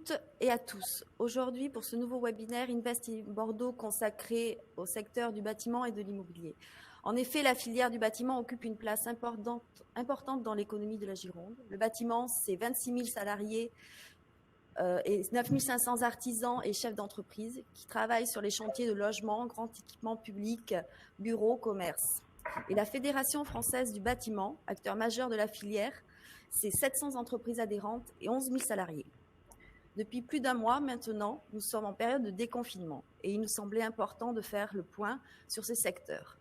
toutes et à tous. Aujourd'hui, pour ce nouveau webinaire Invest in Bordeaux consacré au secteur du bâtiment et de l'immobilier. En effet, la filière du bâtiment occupe une place importante dans l'économie de la Gironde. Le bâtiment, c'est 26 000 salariés et 9 500 artisans et chefs d'entreprise qui travaillent sur les chantiers de logement, grands équipements publics, bureaux, commerces. Et la Fédération française du bâtiment, acteur majeur de la filière, c'est 700 entreprises adhérentes et 11 000 salariés. Depuis plus d'un mois maintenant, nous sommes en période de déconfinement et il nous semblait important de faire le point sur ces secteurs.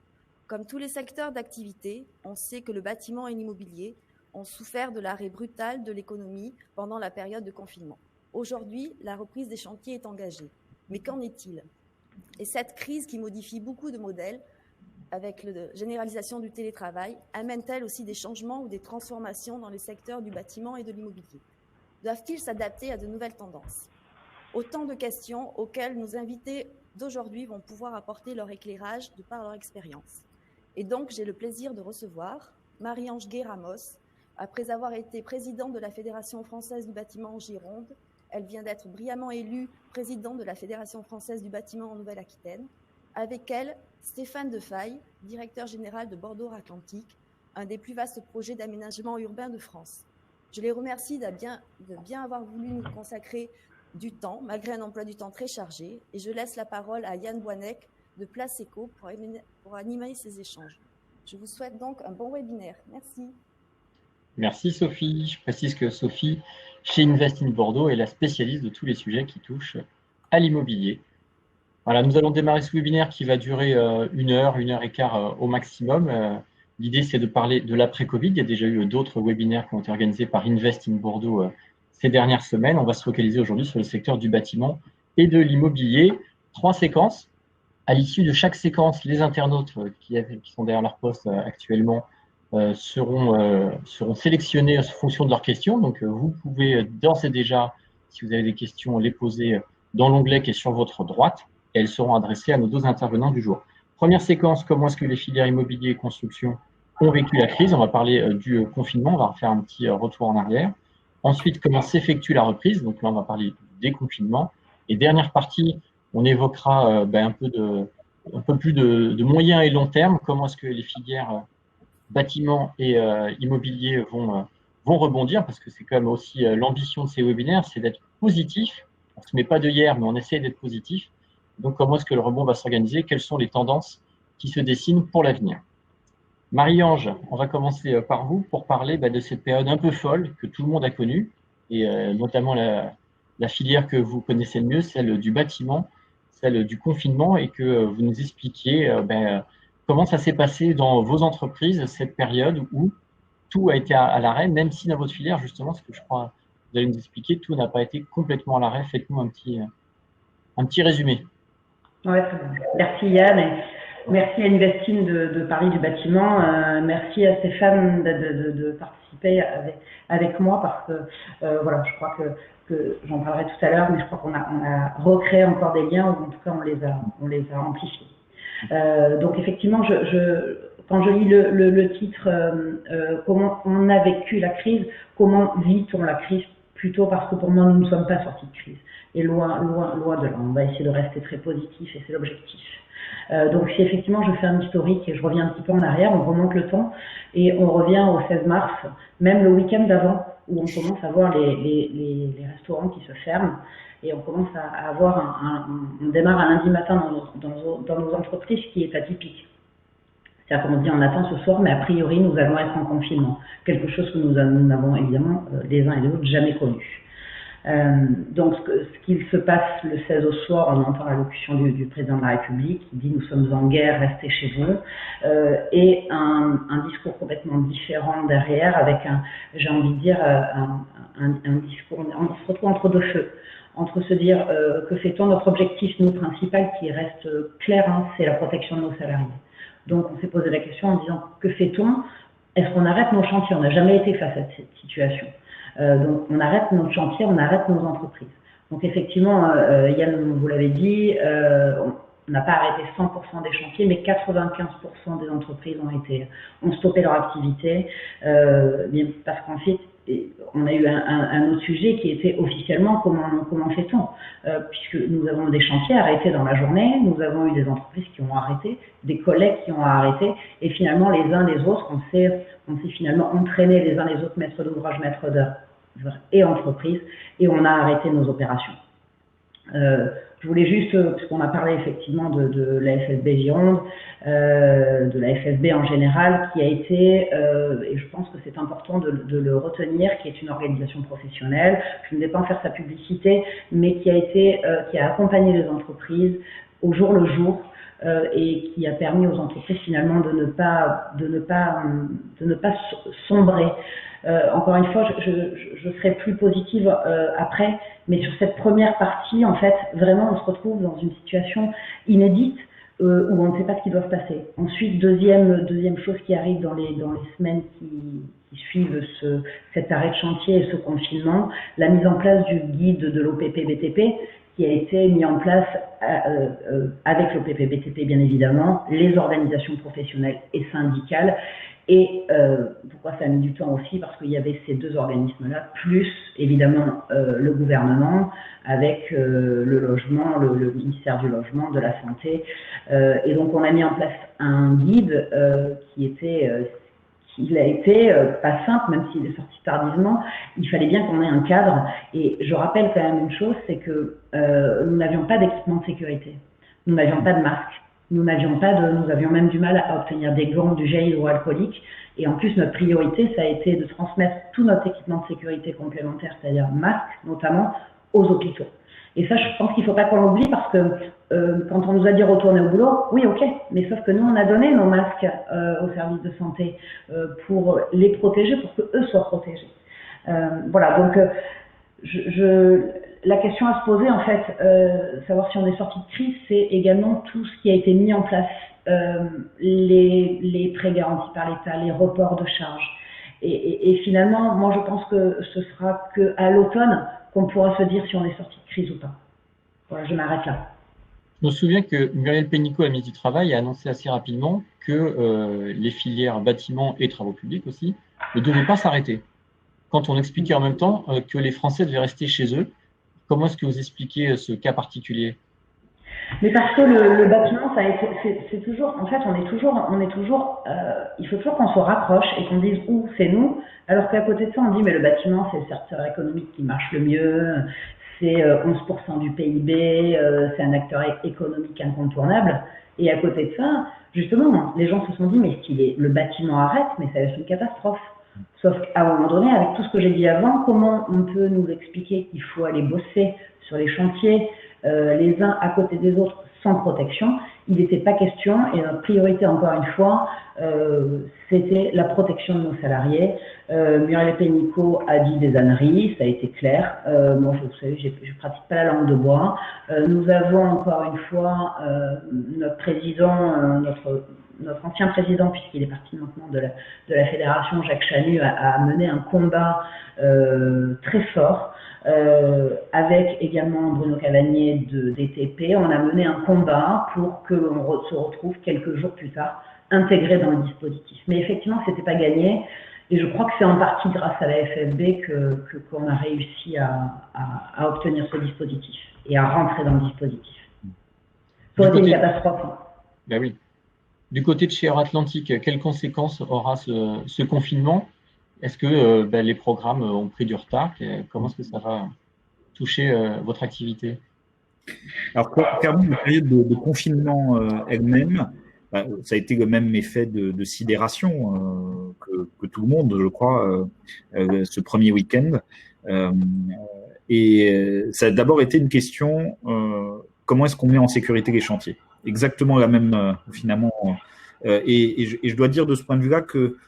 Comme tous les secteurs d'activité, on sait que le bâtiment et l'immobilier ont souffert de l'arrêt brutal de l'économie pendant la période de confinement. Aujourd'hui, la reprise des chantiers est engagée. Mais qu'en est-il? Et cette crise qui modifie beaucoup de modèles, avec la généralisation du télétravail, amène-t-elle aussi des changements ou des transformations dans les secteurs du bâtiment et de l'immobilier? Doivent-ils s'adapter à de nouvelles tendances? Autant de questions auxquelles nos invités d'aujourd'hui vont pouvoir apporter leur éclairage de par leur expérience. Et donc, j'ai le plaisir de recevoir Marie-Ange Gay-Ramos. Après avoir été présidente de la Fédération française du bâtiment en Gironde, elle vient d'être brillamment élue présidente de la Fédération française du bâtiment en Nouvelle-Aquitaine. Avec elle, Stéphane Defaille, directeur général de Bordeaux-Atlantique, un des plus vastes projets d'aménagement urbain de France. Je les remercie de bien avoir voulu nous consacrer du temps, malgré un emploi du temps très chargé. Et je laisse la parole à Yann Boinec de Place Éco pour animer ces échanges. Je vous souhaite donc un bon webinaire. Merci. Merci Sophie. Je précise que Sophie, chez Invest in Bordeaux, est la spécialiste de tous les sujets qui touchent à l'immobilier. Voilà, nous allons démarrer ce webinaire qui va durer 1 heure, 1 heure et quart au maximum. L'idée, c'est de parler de l'après-Covid. Il y a déjà eu d'autres webinaires qui ont été organisés par Invest in Bordeaux ces dernières semaines. On va se focaliser aujourd'hui sur le secteur du bâtiment et de l'immobilier. 3 séquences. À l'issue de chaque séquence, les internautes qui sont derrière leur poste actuellement seront sélectionnés en fonction de leurs questions. Donc, vous pouvez d'ores et déjà, si vous avez des questions, les poser dans l'onglet qui est sur votre droite et elles seront adressées à nos 2 intervenants du jour. Première séquence, comment est-ce que les filières immobilier et construction ont vécu la crise? On va parler du confinement, on va faire un petit retour en arrière. Ensuite, comment s'effectue la reprise? Donc là, on va parler du déconfinement. Et dernière partie, on évoquera un peu plus de moyen et long terme. Comment est-ce que les filières bâtiments et immobilier vont rebondir? Parce que c'est quand même aussi l'ambition de ces webinaires, c'est d'être positif. On ne se met pas d'œillères, mais on essaie d'être positif. Donc, comment est-ce que le rebond va s'organiser? Quelles sont les tendances qui se dessinent pour l'avenir? Marie-Ange, on va commencer par vous pour parler de cette période un peu folle que tout le monde a connue, et notamment la filière que vous connaissez le mieux, celle du bâtiment, celle du confinement, et que vous nous expliquiez comment ça s'est passé dans vos entreprises, cette période où tout a été à l'arrêt, même si dans votre filière, justement, ce que je crois vous allez nous expliquer, tout n'a pas été complètement à l'arrêt. Faites-nous un petit résumé. Oui, très bien. Merci Yann, et merci à Investin de Paris du bâtiment, merci à Stéphane de participer avec moi parce que voilà, je crois que j'en parlerai tout à l'heure, mais je crois qu'on a recréé encore des liens, ou en tout cas on les a amplifiés. Donc effectivement, quand je lis le titre comment on a vécu la crise, comment vit-on la crise, plutôt parce que pour moi nous ne sommes pas sortis de crise. Et loin de là, on va essayer de rester très positif et c'est l'objectif. Donc si effectivement je fais un historique et je reviens un petit peu en arrière, on remonte le temps et on revient au 16 mars, même le week-end d'avant, où on commence à voir les restaurants qui se ferment et on commence à avoir on démarre un lundi matin dans nos entreprises qui est atypique. C'est-à-dire qu'on dit on attend ce soir, mais a priori nous allons être en confinement, quelque chose que nous n'avons évidemment les uns et les autres jamais connu. Donc ce qu'il se passe le 16 au soir, on entend l'allocution du président de la République qui dit nous sommes en guerre, restez chez vous, et un discours complètement différent derrière avec j'ai envie de dire un discours, on se retrouve entre 2 feux, entre se dire que fait-on, notre objectif nous principal qui reste clair, c'est la protection de nos salariés. Donc on s'est posé la question en disant que fait-on? Est-ce qu'on arrête nos chantiers? On n'a jamais été face à cette situation. Donc on arrête nos chantiers, on arrête nos entreprises. Donc effectivement, Yann, vous l'avez dit, on n'a pas arrêté 100% des chantiers, mais 95% des entreprises ont stoppé leur activité, parce qu'ensuite, on a eu un autre sujet qui était officiellement comment fait-on, puisque nous avons des chantiers arrêtés dans la journée, nous avons eu des entreprises qui ont arrêté, des collègues qui ont arrêté, et finalement les uns les autres, on s'est finalement entraînés les uns les autres, maîtres d'ouvrage, maîtres d'œuvre et entreprises, et on a arrêté nos opérations. Je voulais juste, puisqu'on a parlé effectivement de la FFB Gironde, de la FFB en général, qui a été, et je pense que c'est important de le retenir, qui est une organisation professionnelle, je ne vais pas en faire sa publicité, mais qui a accompagné les entreprises au jour le jour, et qui a permis aux entreprises finalement de ne pas sombrer. Encore une fois, je serai plus positive après, mais sur cette première partie, en fait, vraiment, on se retrouve dans une situation inédite où on ne sait pas ce qui doit se passer. Ensuite, deuxième chose qui arrive dans les semaines qui suivent cet arrêt de chantier et ce confinement, la mise en place du guide de l'OPP-BTP, qui a été mis en place avec l'OPP-BTP, bien évidemment, les organisations professionnelles et syndicales. Et pourquoi ça a mis du temps aussi? Parce qu'il y avait ces deux organismes-là, plus évidemment le gouvernement, avec le logement, le ministère du Logement, de la Santé. Et donc on a mis en place un guide il a été pas simple, même s'il est sorti tardivement. Il fallait bien qu'on ait un cadre. Et je rappelle quand même une chose, c'est que nous n'avions pas d'équipement de sécurité. Nous n'avions pas de masque. Nous avions même du mal à obtenir des gants, du gel hydroalcoolique. Et en plus, notre priorité, ça a été de transmettre tout notre équipement de sécurité complémentaire, c'est-à-dire masques notamment, aux hôpitaux. Et ça, je pense qu'il ne faut pas qu'on l'oublie parce que quand on nous a dit retourner au boulot, oui, ok, mais sauf que nous, on a donné nos masques aux services de santé pour les protéger, pour qu'eux soient protégés. Voilà, donc la question à se poser, en fait, savoir si on est sorti de crise, c'est également tout ce qui a été mis en place, les prêts garantis par l'État, les reports de charges. Et finalement, moi, je pense que ce sera qu'à l'automne qu'on pourra se dire si on est sorti de crise ou pas. Voilà, je m'arrête là. Je me souviens que Muriel Pénicaud, à Ministre du Travail, a annoncé assez rapidement que les filières bâtiments et travaux publics aussi ne devaient pas s'arrêter. Quand on expliquait en même temps que les Français devaient rester chez eux, comment est-ce que vous expliquez ce cas particulier? Mais parce que le bâtiment, c'est toujours, en fait, il faut toujours qu'on se rapproche et qu'on dise où c'est nous, alors qu'à côté de ça, on dit mais le bâtiment, c'est le secteur économique qui marche le mieux, c'est 11% du PIB, c'est un acteur économique incontournable. Et à côté de ça, justement, les gens se sont dit mais le bâtiment arrête, mais ça va être une catastrophe. Sauf qu'à un moment donné, avec tout ce que j'ai dit avant, comment on peut nous expliquer qu'il faut aller bosser sur les chantiers les uns à côté des autres sans protection? Il n'était pas question, et notre priorité encore une fois, c'était la protection de nos salariés. Muriel Pénicaud a dit des âneries, ça a été clair. Moi, vous savez, je pratique pas la langue de bois. Nous avons encore une fois notre président, notre ancien président, puisqu'il est parti maintenant de la fédération, Jacques Chanu, a mené un combat très fort. Avec également Bruno Cavagnier de DTP, on a mené un combat pour que l'on se retrouve quelques jours plus tard intégré dans le dispositif. Mais effectivement, c'était pas gagné, et je crois que c'est en partie grâce à la FFB qu'on a réussi à obtenir ce dispositif et à rentrer dans le dispositif. Ça aurait été une catastrophe. Ben oui. Du côté de chez Euratlantique, quelles conséquences aura ce confinement? Est-ce que les programmes ont pris du retard? Comment est-ce que ça va toucher votre activité? Alors, clairement, la période de confinement elle-même, ça a été le même effet de sidération que tout le monde, je crois, ce premier week-end. Et ça a d'abord été une question, comment est-ce qu'on met en sécurité les chantiers? Exactement la même, finalement. Et je dois dire de ce point de vue-là que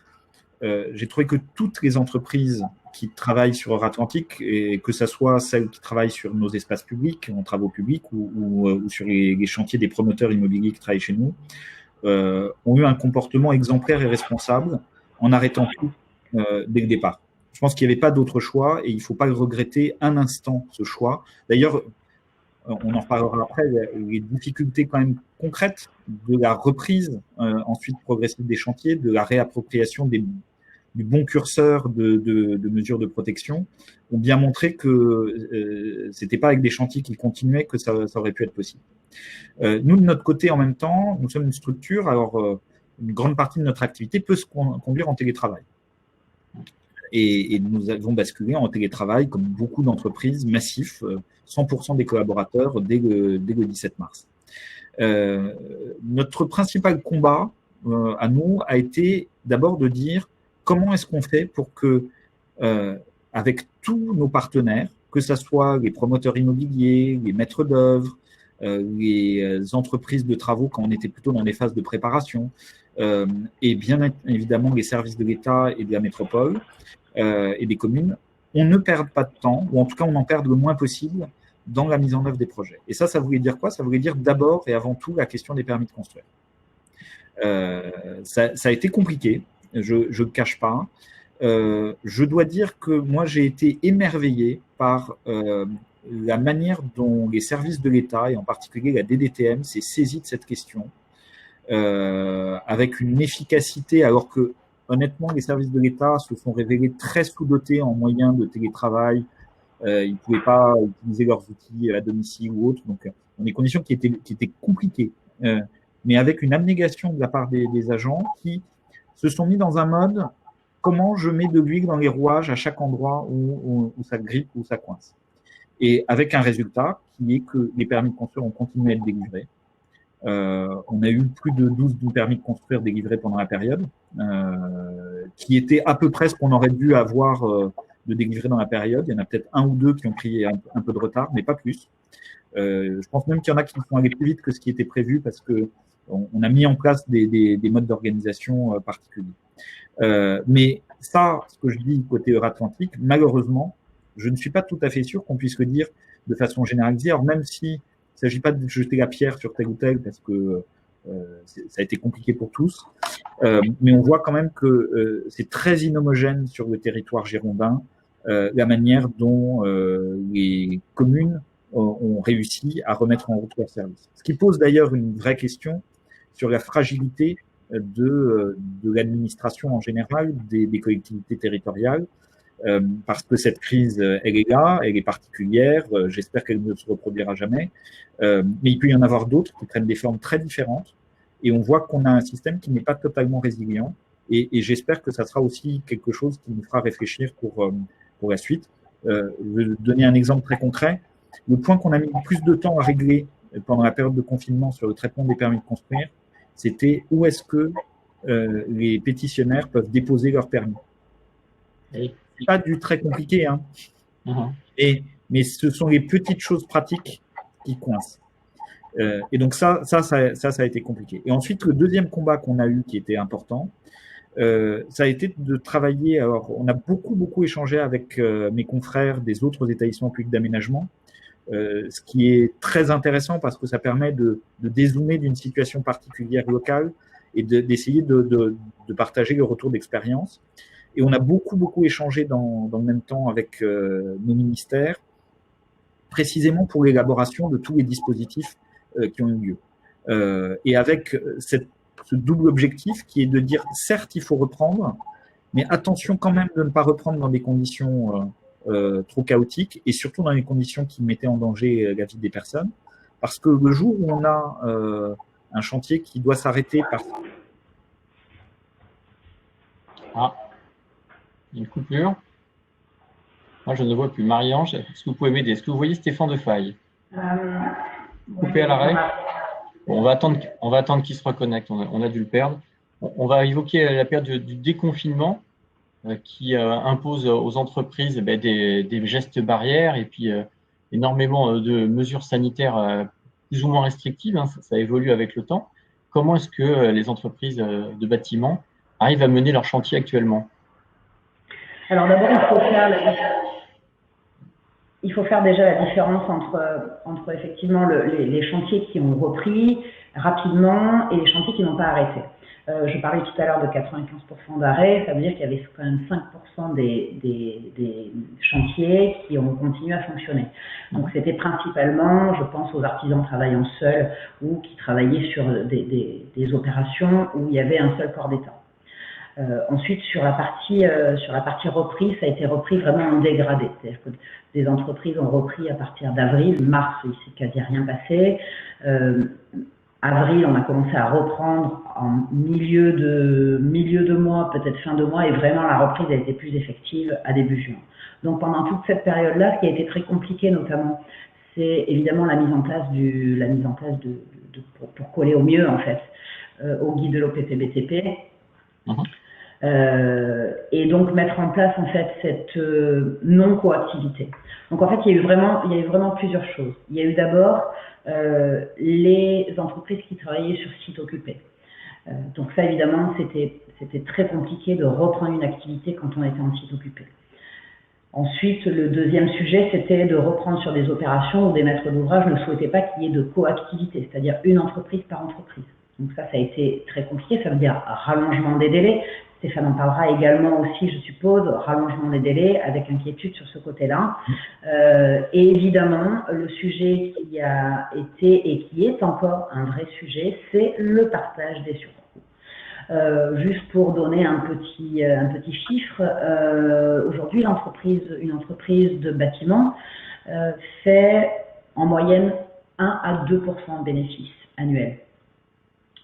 j'ai trouvé que toutes les entreprises qui travaillent sur Euratlantique, et que ce soit celles qui travaillent sur nos espaces publics, en travaux publics, ou sur les chantiers des promoteurs immobiliers qui travaillent chez nous, ont eu un comportement exemplaire et responsable en arrêtant tout dès le départ. Je pense qu'il n'y avait pas d'autre choix et il ne faut pas le regretter un instant, ce choix. D'ailleurs, on en reparlera après, les difficultés quand même concrètes de la reprise ensuite progressive des chantiers, de la réappropriation du bon curseur de mesures de protection, ont bien montré que c'était pas avec des chantiers qui continuaient que ça aurait pu être possible. Nous, de notre côté, en même temps, nous sommes une structure, alors une grande partie de notre activité peut se conduire en télétravail. Et nous avons basculé en télétravail, comme beaucoup d'entreprises, massifs, 100% des collaborateurs dès le 17 mars. Notre principal combat à nous a été d'abord de dire comment est-ce qu'on fait pour que, avec tous nos partenaires, que ce soit les promoteurs immobiliers, les maîtres d'œuvre, les entreprises de travaux quand on était plutôt dans les phases de préparation, et bien évidemment les services de l'État et de la métropole et des communes, on ne perde pas de temps, ou en tout cas on en perd le moins possible dans la mise en œuvre des projets. Et ça voulait dire quoi? Ça voulait dire d'abord et avant tout la question des permis de construire. Ça a été compliqué, je ne le cache pas. Je dois dire que moi j'ai été émerveillé par la manière dont les services de l'État, et en particulier la DDTM, s'est saisie de cette question, avec une efficacité, alors que honnêtement, les services de l'État se sont révélés très sous-dotés en moyens de télétravail. Ils ne pouvaient pas utiliser leurs outils à domicile ou autre, donc dans des conditions qui étaient compliquées, mais avec une abnégation de la part des agents qui se sont mis dans un mode comment je mets de l'huile dans les rouages à chaque endroit où ça grippe, où ça coince. Et avec un résultat qui est que les permis de construire ont continué à être délivrés. On a eu plus de 12 permis de construire délivrés pendant la période, qui était à peu près ce qu'on aurait dû avoir de délivrer dans la période. Il y en a peut-être un ou deux qui ont pris un peu de retard, mais pas plus. Je pense même qu'il y en a qui sont allés plus vite que ce qui était prévu parce que on a mis en place des modes d'organisation particuliers. Mais ça, ce que je dis côté Euratlantique, malheureusement, je ne suis pas tout à fait sûr qu'on puisse le dire de façon généralisée. Alors même si il ne s'agit pas de jeter la pierre sur tel ou tel parce que ça a été compliqué pour tous, mais on voit quand même que c'est très inhomogène sur le territoire girondin la manière dont les communes ont réussi à remettre en route leur service. Ce qui pose d'ailleurs une vraie question sur la fragilité de l'administration en général, des collectivités territoriales, parce que cette crise, elle est là, elle est particulière, j'espère qu'elle ne se reproduira jamais, mais il peut y en avoir d'autres qui prennent des formes très différentes, et on voit qu'on a un système qui n'est pas totalement résilient, et j'espère que ça sera aussi quelque chose qui nous fera réfléchir pour la suite. Je vais donner un exemple très concret. Le point qu'on a mis le plus de temps à régler pendant la période de confinement sur le traitement des permis de construire, c'était où est-ce que les pétitionnaires peuvent déposer leur permis. C'est pas du très compliqué, hein. Mais ce sont les petites choses pratiques qui coincent. Et donc ça a été compliqué. Et ensuite, le deuxième combat qu'on a eu qui était important, ça a été de travailler. Alors, on a beaucoup échangé avec mes confrères des autres établissements publics d'aménagement, ce qui est très intéressant parce que ça permet de dézoomer d'une situation particulière locale et d'essayer de partager le retour d'expérience. Et on a beaucoup échangé dans le même temps avec nos ministères, précisément pour l'élaboration de tous les dispositifs qui ont eu lieu. Et avec ce double objectif qui est de dire, certes, il faut reprendre, mais attention quand même de ne pas reprendre dans des conditions trop chaotiques et surtout dans des conditions qui mettaient en danger la vie des personnes. Parce que le jour où on a un chantier qui doit s'arrêter par... Une coupure. Moi, je ne vois plus. Marie-Ange, est-ce que vous pouvez m'aider? Est-ce que vous voyez Stéphane Defaille coupé à l'arrêt? Bon, on va attendre qu'il se reconnecte. On a dû le perdre. On va évoquer la période du déconfinement qui impose aux entreprises des gestes barrières et puis énormément de mesures sanitaires plus ou moins restrictives. Hein, ça évolue avec le temps. Comment est-ce que les entreprises de bâtiments arrivent à mener leur chantier actuellement? Alors d'abord, il faut faire déjà la différence entre effectivement les chantiers qui ont repris rapidement et les chantiers qui n'ont pas arrêté. Je parlais tout à l'heure de 95% d'arrêts, ça veut dire qu'il y avait quand même 5% des chantiers qui ont continué à fonctionner. Donc c'était principalement, je pense, aux artisans travaillant seuls ou qui travaillaient sur des opérations où il y avait un seul corps d'État. Ensuite, sur la partie reprise, ça a été repris vraiment en dégradé. C'est-à-dire que des entreprises ont repris à partir d'avril, mars, il s'est quasi rien passé. Avril, on a commencé à reprendre en milieu de mois, peut-être fin de mois, et vraiment la reprise a été plus effective à début juin. Donc pendant toute cette période-là, ce qui a été très compliqué notamment, c'est évidemment la mise en place pour coller au mieux en fait au guide de l'OPT-BTP. Et donc mettre en place en fait cette non-coactivité. Donc en fait, il y a eu vraiment plusieurs choses. Il y a eu d'abord les entreprises qui travaillaient sur site occupé. Donc ça, évidemment, c'était très compliqué de reprendre une activité quand on était en site occupé. Ensuite, le deuxième sujet, c'était de reprendre sur des opérations où des maîtres d'ouvrage ne souhaitaient pas qu'il y ait de coactivité, c'est-à-dire une entreprise par entreprise. Donc ça a été très compliqué, ça veut dire rallongement des délais. Stéphane en parlera également aussi, je suppose, rallongement des délais avec inquiétude sur ce côté-là. Et évidemment, le sujet qui a été et qui est encore un vrai sujet, c'est le partage des surcoûts. Juste pour donner un petit chiffre, aujourd'hui, une entreprise de bâtiment fait en moyenne 1 à 2% de bénéfices annuels.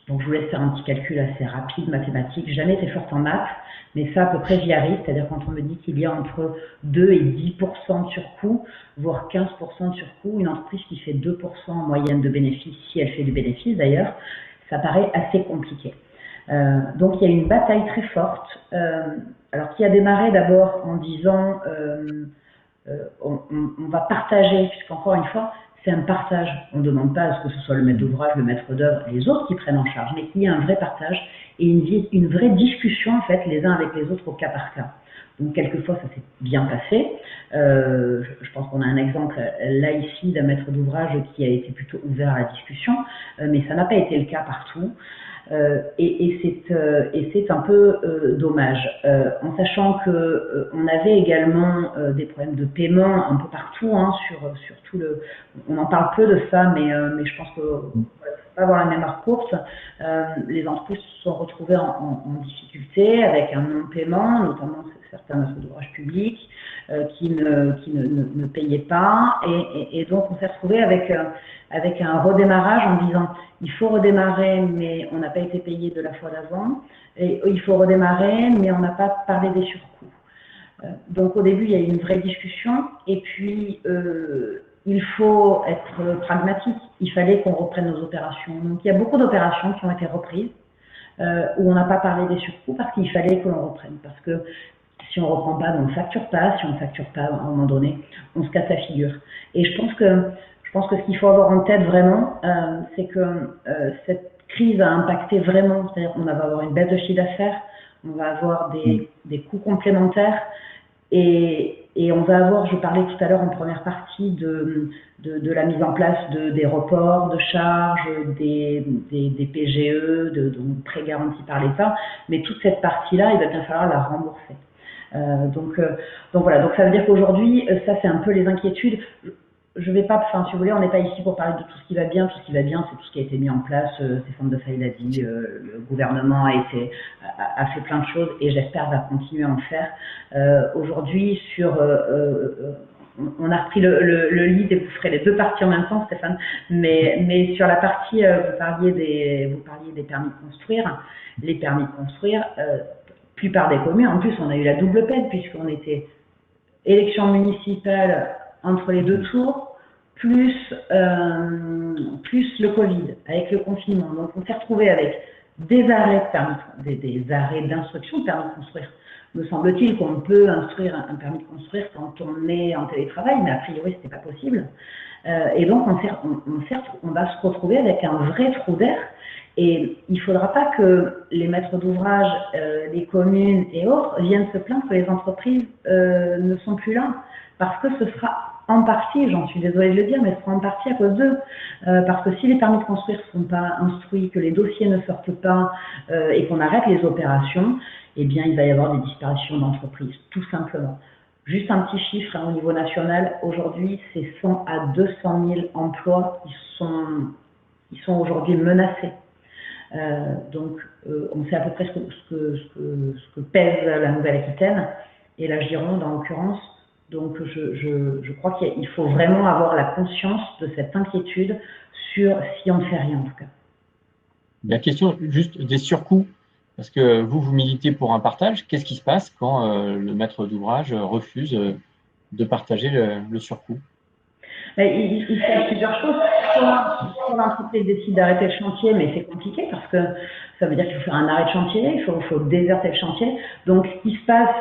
Donc, je vous laisse faire un petit calcul assez rapide, mathématique. J'ai jamais été forte en maths, mais ça, à peu près, j'y arrive. C'est-à-dire quand on me dit qu'il y a entre 2 et 10% de surcoût, voire 15% de surcoût, une entreprise qui fait 2% en moyenne de bénéfices, si elle fait du bénéfice d'ailleurs, ça paraît assez compliqué. Donc, il y a une bataille très forte, alors qui a démarré d'abord en disant on va partager, puisqu'encore une fois, c'est un partage. On ne demande pas à ce que ce soit le maître d'ouvrage, le maître d'œuvre, les autres qui prennent en charge, mais qu'il y ait un vrai partage et une vraie discussion en fait les uns avec les autres au cas par cas. Donc quelquefois ça s'est bien passé. Je pense qu'on a un exemple là ici d'un maître d'ouvrage qui a été plutôt ouvert à la discussion, mais ça n'a pas été le cas partout. Et c'est un peu dommage, en sachant que on avait également des problèmes de paiement un peu partout, hein, sur tout on en parle peu de ça, mais je pense que voilà, faut pas avoir la mémoire courte. Les entreprises se sont retrouvées en difficulté avec un non-paiement, notamment certains maîtres d'ouvrage publics qui ne payaient pas, et donc on s'est retrouvé avec un redémarrage en disant il faut redémarrer mais on n'a pas été payé de la fois d'avant, et il faut redémarrer mais on n'a pas parlé des surcoûts. Donc au début il y a eu une vraie discussion, et puis il faut être pragmatique, il fallait qu'on reprenne nos opérations. Donc il y a beaucoup d'opérations qui ont été reprises où on n'a pas parlé des surcoûts parce qu'il fallait que l'on reprenne, parce que si on ne reprend pas, on ne facture pas. Si on ne facture pas, à un moment donné, on se casse la figure. Et je pense que ce qu'il faut avoir en tête vraiment, c'est que cette crise a impacté vraiment, c'est-à-dire qu'on va avoir une baisse de chiffre d'affaires, on va avoir des coûts complémentaires, et on va avoir, je parlais tout à l'heure en première partie de la mise en place des reports de charges, des PGE, de prêts garantis par l'État, mais toute cette partie-là, il va bien falloir la rembourser. Donc voilà, donc ça veut dire qu'aujourd'hui, ça c'est un peu les inquiétudes. Je vais pas, enfin si vous voulez, on n'est pas ici pour parler de tout ce qui va bien. Tout ce qui va bien, c'est tout ce qui a été mis en place. Stéphane De Faye l'a dit, le gouvernement a fait plein de choses et j'espère va continuer à en faire. Aujourd'hui, on a repris le lead et vous ferez les deux parties en même temps, Stéphane. Mais sur la partie, vous parliez des permis de construire. Les permis de construire, plupart des communes, en plus, on a eu la double peine puisqu'on était élection municipale entre les deux tours, plus le Covid, avec le confinement. Donc, on s'est retrouvé avec des arrêts des arrêts d'instruction de permis de construire. Me semble-t-il qu'on peut instruire un permis de construire quand on est en télétravail, mais a priori, c'était pas possible. Et donc, on va se retrouver avec un vrai trou d'air. Et il ne faudra pas que les maîtres d'ouvrage, les communes et autres viennent se plaindre que les entreprises ne sont plus là, parce que ce sera en partie, j'en suis désolée de le dire, mais ce sera en partie à cause d'eux. Parce que si les permis de construire ne sont pas instruits, que les dossiers ne sortent pas et qu'on arrête les opérations, eh bien, il va y avoir des disparitions d'entreprises, tout simplement. Juste un petit chiffre au niveau national, aujourd'hui, c'est 100 à 200 000 emplois qui sont aujourd'hui menacés. Donc, on sait à peu près ce que pèse la Nouvelle-Aquitaine et la Gironde en l'occurrence. Donc, je crois qu'il faut vraiment avoir la conscience de cette inquiétude sur si on ne fait rien en tout cas. La question juste des surcoûts, parce que vous militez pour un partage. Qu'est-ce qui se passe quand le maître d'ouvrage refuse de partager le surcoût? Il y a plusieurs choses. Soit l'entreprise décide d'arrêter le chantier, mais c'est compliqué parce que ça veut dire qu'il faut faire un arrêt de chantier, il faut déserter le chantier. Donc, ce qui se passe,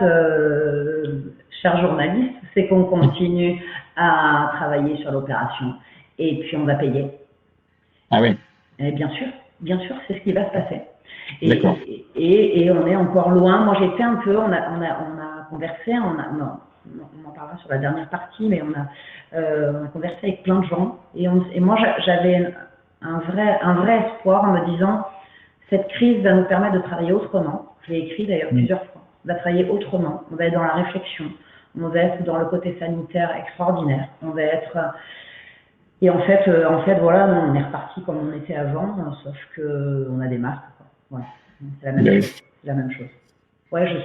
chers journalistes, c'est qu'on continue à travailler sur l'opération et puis on va payer. Ah oui. Et bien sûr, c'est ce qui va se passer. Et on est encore loin. Moi, j'ai fait un peu, on a conversé, on en parlera sur la dernière partie, mais on a conversé avec plein de gens. Et moi, j'avais un vrai espoir en me disant, cette crise va nous permettre de travailler autrement. Je l'ai écrit d'ailleurs plusieurs fois. On va travailler autrement. On va être dans la réflexion. On va être dans le côté sanitaire extraordinaire. On va être... Et en fait, voilà, on est reparti comme on était avant, sauf que on a des masques. Voilà. C'est la même chose. Ouais, je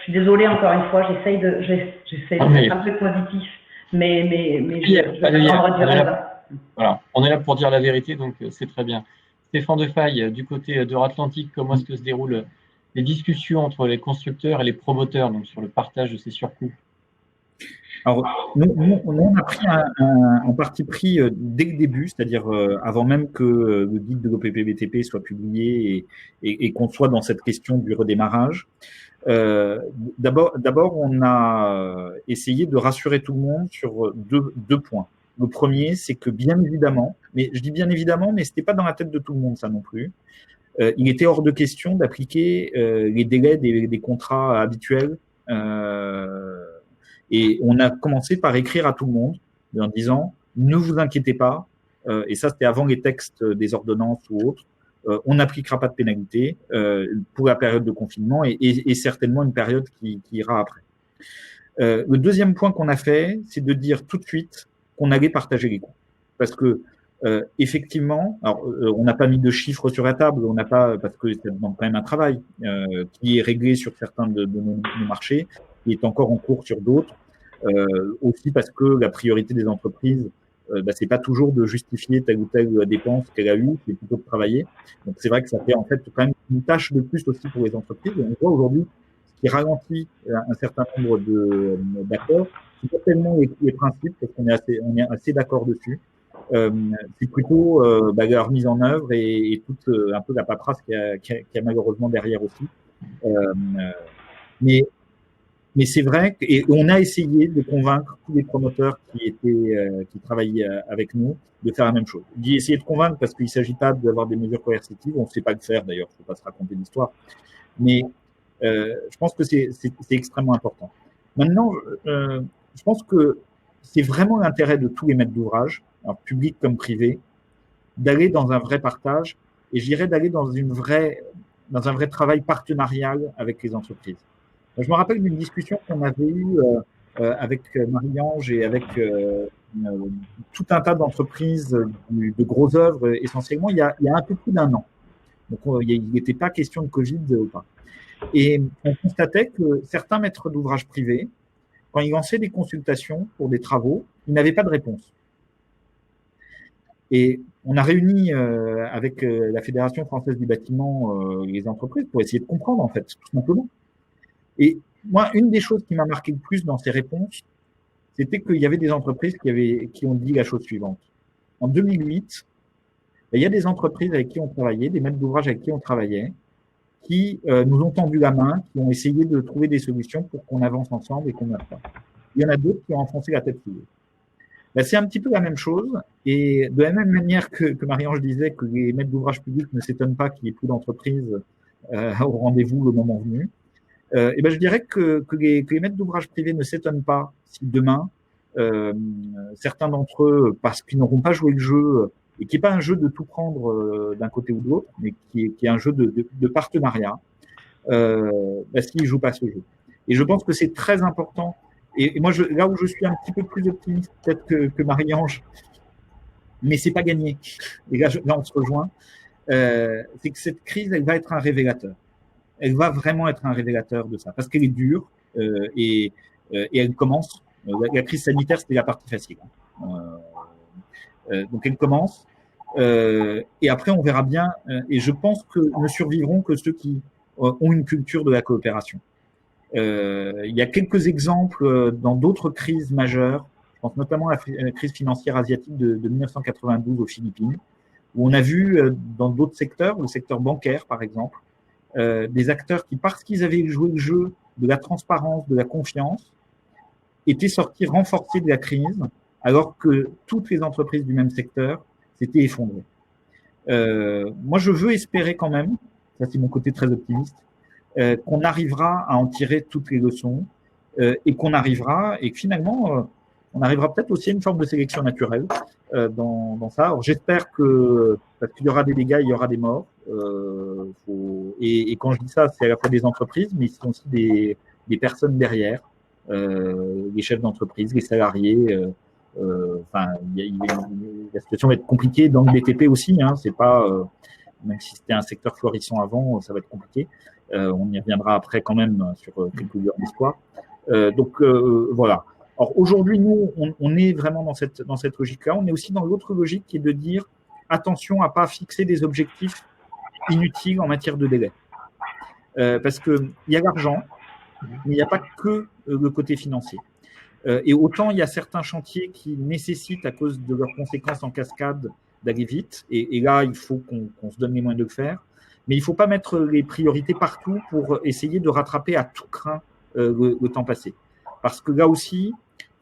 suis désolée encore une fois, j'essaye d'être un peu positif, mais voilà, on est là pour dire la vérité, donc c'est très bien. Stéphane Defaille, du côté d'Euratlantique, comment est-ce que se déroulent les discussions entre les constructeurs et les promoteurs, donc sur le partage de ces surcoûts? Alors, nous, on a pris un parti pris dès le début, c'est-à-dire avant même que le guide de l'OPPBTP soit publié et qu'on soit dans cette question du redémarrage. D'abord, on a essayé de rassurer tout le monde sur deux points. Le premier, c'est que bien évidemment, mais je dis bien évidemment, mais c'était pas dans la tête de tout le monde ça non plus. Il était hors de question d'appliquer les délais des contrats habituels. Et on a commencé par écrire à tout le monde en disant ne vous inquiétez pas, et ça c'était avant les textes des ordonnances ou autres, on n'appliquera pas de pénalité pour la période de confinement et certainement une période qui ira après. Le deuxième point qu'on a fait, c'est de dire tout de suite qu'on allait partager les coûts, parce que effectivement, alors on n'a pas mis de chiffres sur la table, on n'a pas, parce que c'est quand même un travail qui est réglé sur certains de nos marchés, qui est encore en cours sur d'autres. Aussi parce que la priorité des entreprises, c'est pas toujours de justifier telle ou telle dépense qu'elle a eue, c'est plutôt de travailler. Donc c'est vrai que ça fait en fait quand même une tâche de plus aussi pour les entreprises. Et on voit aujourd'hui ce qui ralentit un certain nombre d'accords, c'est pas tellement les principes, parce qu'on est assez d'accord dessus. C'est plutôt leur mise en œuvre et toute un peu la paperasse qu'il y a malheureusement derrière aussi. Mais c'est vrai et on a essayé de convaincre tous les promoteurs qui travaillaient avec nous de faire la même chose. D'y essayer de convaincre parce qu'il ne s'agit pas d'avoir des mesures coercitives, on ne sait pas le faire d'ailleurs, il ne faut pas se raconter l'histoire. Mais je pense que c'est extrêmement important. Maintenant, je pense que c'est vraiment l'intérêt de tous les maîtres d'ouvrage, publics comme privés, d'aller dans un vrai partage et je dirais d'aller dans un vrai travail partenarial avec les entreprises. Je me rappelle d'une discussion qu'on avait eue avec Marie-Ange et avec tout un tas d'entreprises de grosses œuvres essentiellement il y a un peu plus d'un an. Donc il n'était pas question de Covid ou pas. Et on constatait que certains maîtres d'ouvrage privés, quand ils lançaient des consultations pour des travaux, ils n'avaient pas de réponse. Et on a réuni avec la Fédération française du bâtiment les entreprises pour essayer de comprendre en fait, tout simplement. Et moi, une des choses qui m'a marqué le plus dans ces réponses, c'était qu'il y avait des entreprises qui ont dit la chose suivante. En 2008, il y a des entreprises avec qui on travaillait, des maîtres d'ouvrage avec qui on travaillait, qui nous ont tendu la main, qui ont essayé de trouver des solutions pour qu'on avance ensemble et qu'on n'aille pas. Il y en a d'autres qui ont enfoncé la tête sous l'eau. C'est un petit peu la même chose. Et de la même manière que Marie-Ange disait que les maîtres d'ouvrage publics ne s'étonnent pas qu'il y ait plus d'entreprises au rendez-vous le moment venu, je dirais que les maîtres d'ouvrage privés ne s'étonnent pas si demain certains d'entre eux, parce qu'ils n'auront pas joué le jeu, et qui n'est pas un jeu de tout prendre d'un côté ou de l'autre, mais qui est un jeu de partenariat, parce qu'ils ne jouent pas ce jeu. Et je pense que c'est très important. Et moi, là où je suis un petit peu plus optimiste peut-être que Marie-Ange, mais c'est pas gagné. Et là, on se rejoint. C'est que cette crise, elle va être un révélateur. Elle va vraiment être un révélateur de ça, parce qu'elle est dure et elle commence. La crise sanitaire, c'était la partie facile. Donc elle commence. Et après, on verra bien. Et je pense que ne survivront que ceux qui ont une culture de la coopération. Il y a quelques exemples dans d'autres crises majeures. Je pense notamment à la crise financière asiatique de 1992 aux Philippines, où on a vu dans d'autres secteurs, le secteur bancaire par exemple, des acteurs qui, parce qu'ils avaient joué le jeu de la transparence, de la confiance, étaient sortis renforcés de la crise, alors que toutes les entreprises du même secteur s'étaient effondrées. Moi, je veux espérer quand même, ça c'est mon côté très optimiste, qu'on arrivera à en tirer toutes les leçons et qu'on arrivera, et que finalement, on arrivera peut-être aussi à une forme de sélection naturelle dans ça. Alors, j'espère que, parce qu'il y aura des dégâts, il y aura des morts. Et quand je dis ça, c'est à la fois des entreprises, mais ils sont aussi des personnes derrière, les chefs d'entreprise, les salariés. La situation va être compliquée dans le BTP aussi. C'est pas, même si c'était un secteur florissant avant, ça va être compliqué. On y reviendra après quand même sur quelques lueurs d'espoir. Voilà. Alors aujourd'hui, nous, on est vraiment dans cette logique-là. On est aussi dans l'autre logique qui est de dire attention à pas fixer des objectifs inutiles en matière de délai. Parce que il y a l'argent, mais il n'y a pas que le côté financier. Et autant il y a certains chantiers qui nécessitent, à cause de leurs conséquences en cascade, d'aller vite. Et là, il faut qu'on se donne les moyens de le faire. Mais il ne faut pas mettre les priorités partout pour essayer de rattraper à tout crin le temps passé. Parce que là aussi,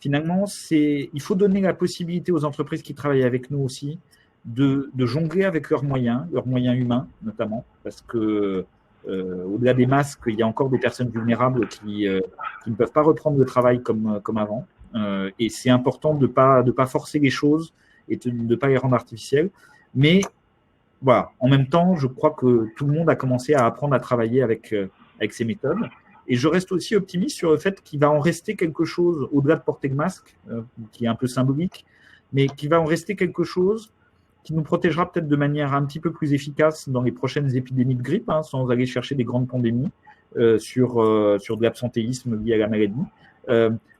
finalement, il faut donner la possibilité aux entreprises qui travaillent avec nous aussi de jongler avec leurs moyens humains notamment, parce que au-delà des masques, il y a encore des personnes vulnérables qui ne peuvent pas reprendre le travail comme avant. Et c'est important de pas forcer les choses et de ne pas les rendre artificielles. Mais voilà, en même temps, je crois que tout le monde a commencé à apprendre à travailler avec ces méthodes. Et je reste aussi optimiste sur le fait qu'il va en rester quelque chose, au-delà de porter le masque, qui est un peu symbolique, mais qu'il va en rester quelque chose qui nous protégera peut-être de manière un petit peu plus efficace dans les prochaines épidémies de grippe, sans aller chercher des grandes pandémies sur de l'absentéisme lié à la maladie.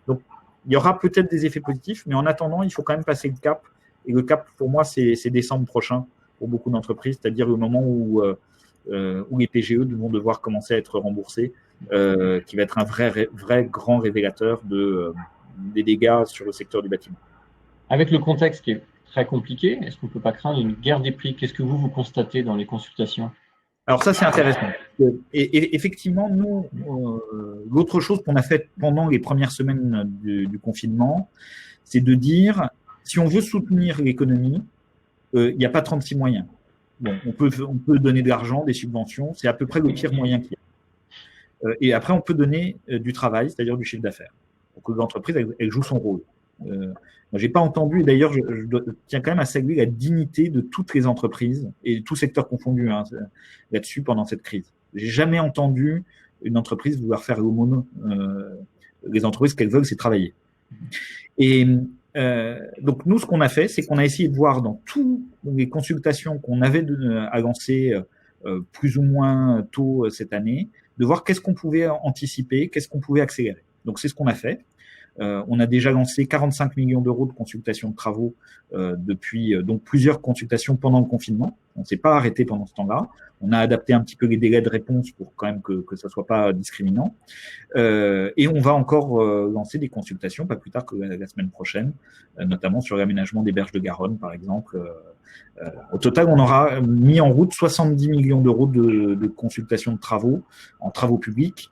Donc, il y aura peut-être des effets positifs, mais en attendant, il faut quand même passer le cap. Et le cap, pour moi, c'est décembre prochain pour beaucoup d'entreprises, c'est-à-dire le moment où les PGE vont devoir commencer à être remboursés, qui va être un vrai grand révélateur des dégâts sur le secteur du bâtiment. Avec le contexte qui est très compliqué, est-ce qu'on ne peut pas craindre une guerre des prix? Qu'est-ce que vous constatez dans les consultations? Alors ça, c'est intéressant. Et effectivement, nous, l'autre chose qu'on a fait pendant les premières semaines du confinement, c'est de dire, si on veut soutenir l'économie, il n'y a pas 36 moyens. Bon, on peut donner de l'argent, des subventions, c'est à peu près le pire moyen qu'il y a. Et après, on peut donner du travail, c'est-à-dire du chiffre d'affaires. Donc l'entreprise, elle joue son rôle. Moi, j'ai pas entendu, et d'ailleurs, je tiens quand même à saluer la dignité de toutes les entreprises et tout secteur confondu là-dessus pendant cette crise. J'ai jamais entendu une entreprise vouloir faire l'aumône. Les entreprises, ce qu'elles veulent, c'est travailler. Et donc nous, ce qu'on a fait, c'est qu'on a essayé de voir dans toutes les consultations qu'on avait à lancer plus ou moins tôt cette année, de voir qu'est-ce qu'on pouvait anticiper, qu'est-ce qu'on pouvait accélérer. Donc c'est ce qu'on a fait. On a déjà lancé 45 millions d'euros de consultations de travaux depuis donc plusieurs consultations pendant le confinement. On ne s'est pas arrêté pendant ce temps-là. On a adapté un petit peu les délais de réponse pour quand même que ça soit pas discriminant. Et on va encore lancer des consultations pas plus tard que la semaine prochaine, notamment sur l'aménagement des berges de Garonne, par exemple. Au total, on aura mis en route 70 millions d'euros de consultations de travaux en travaux publics.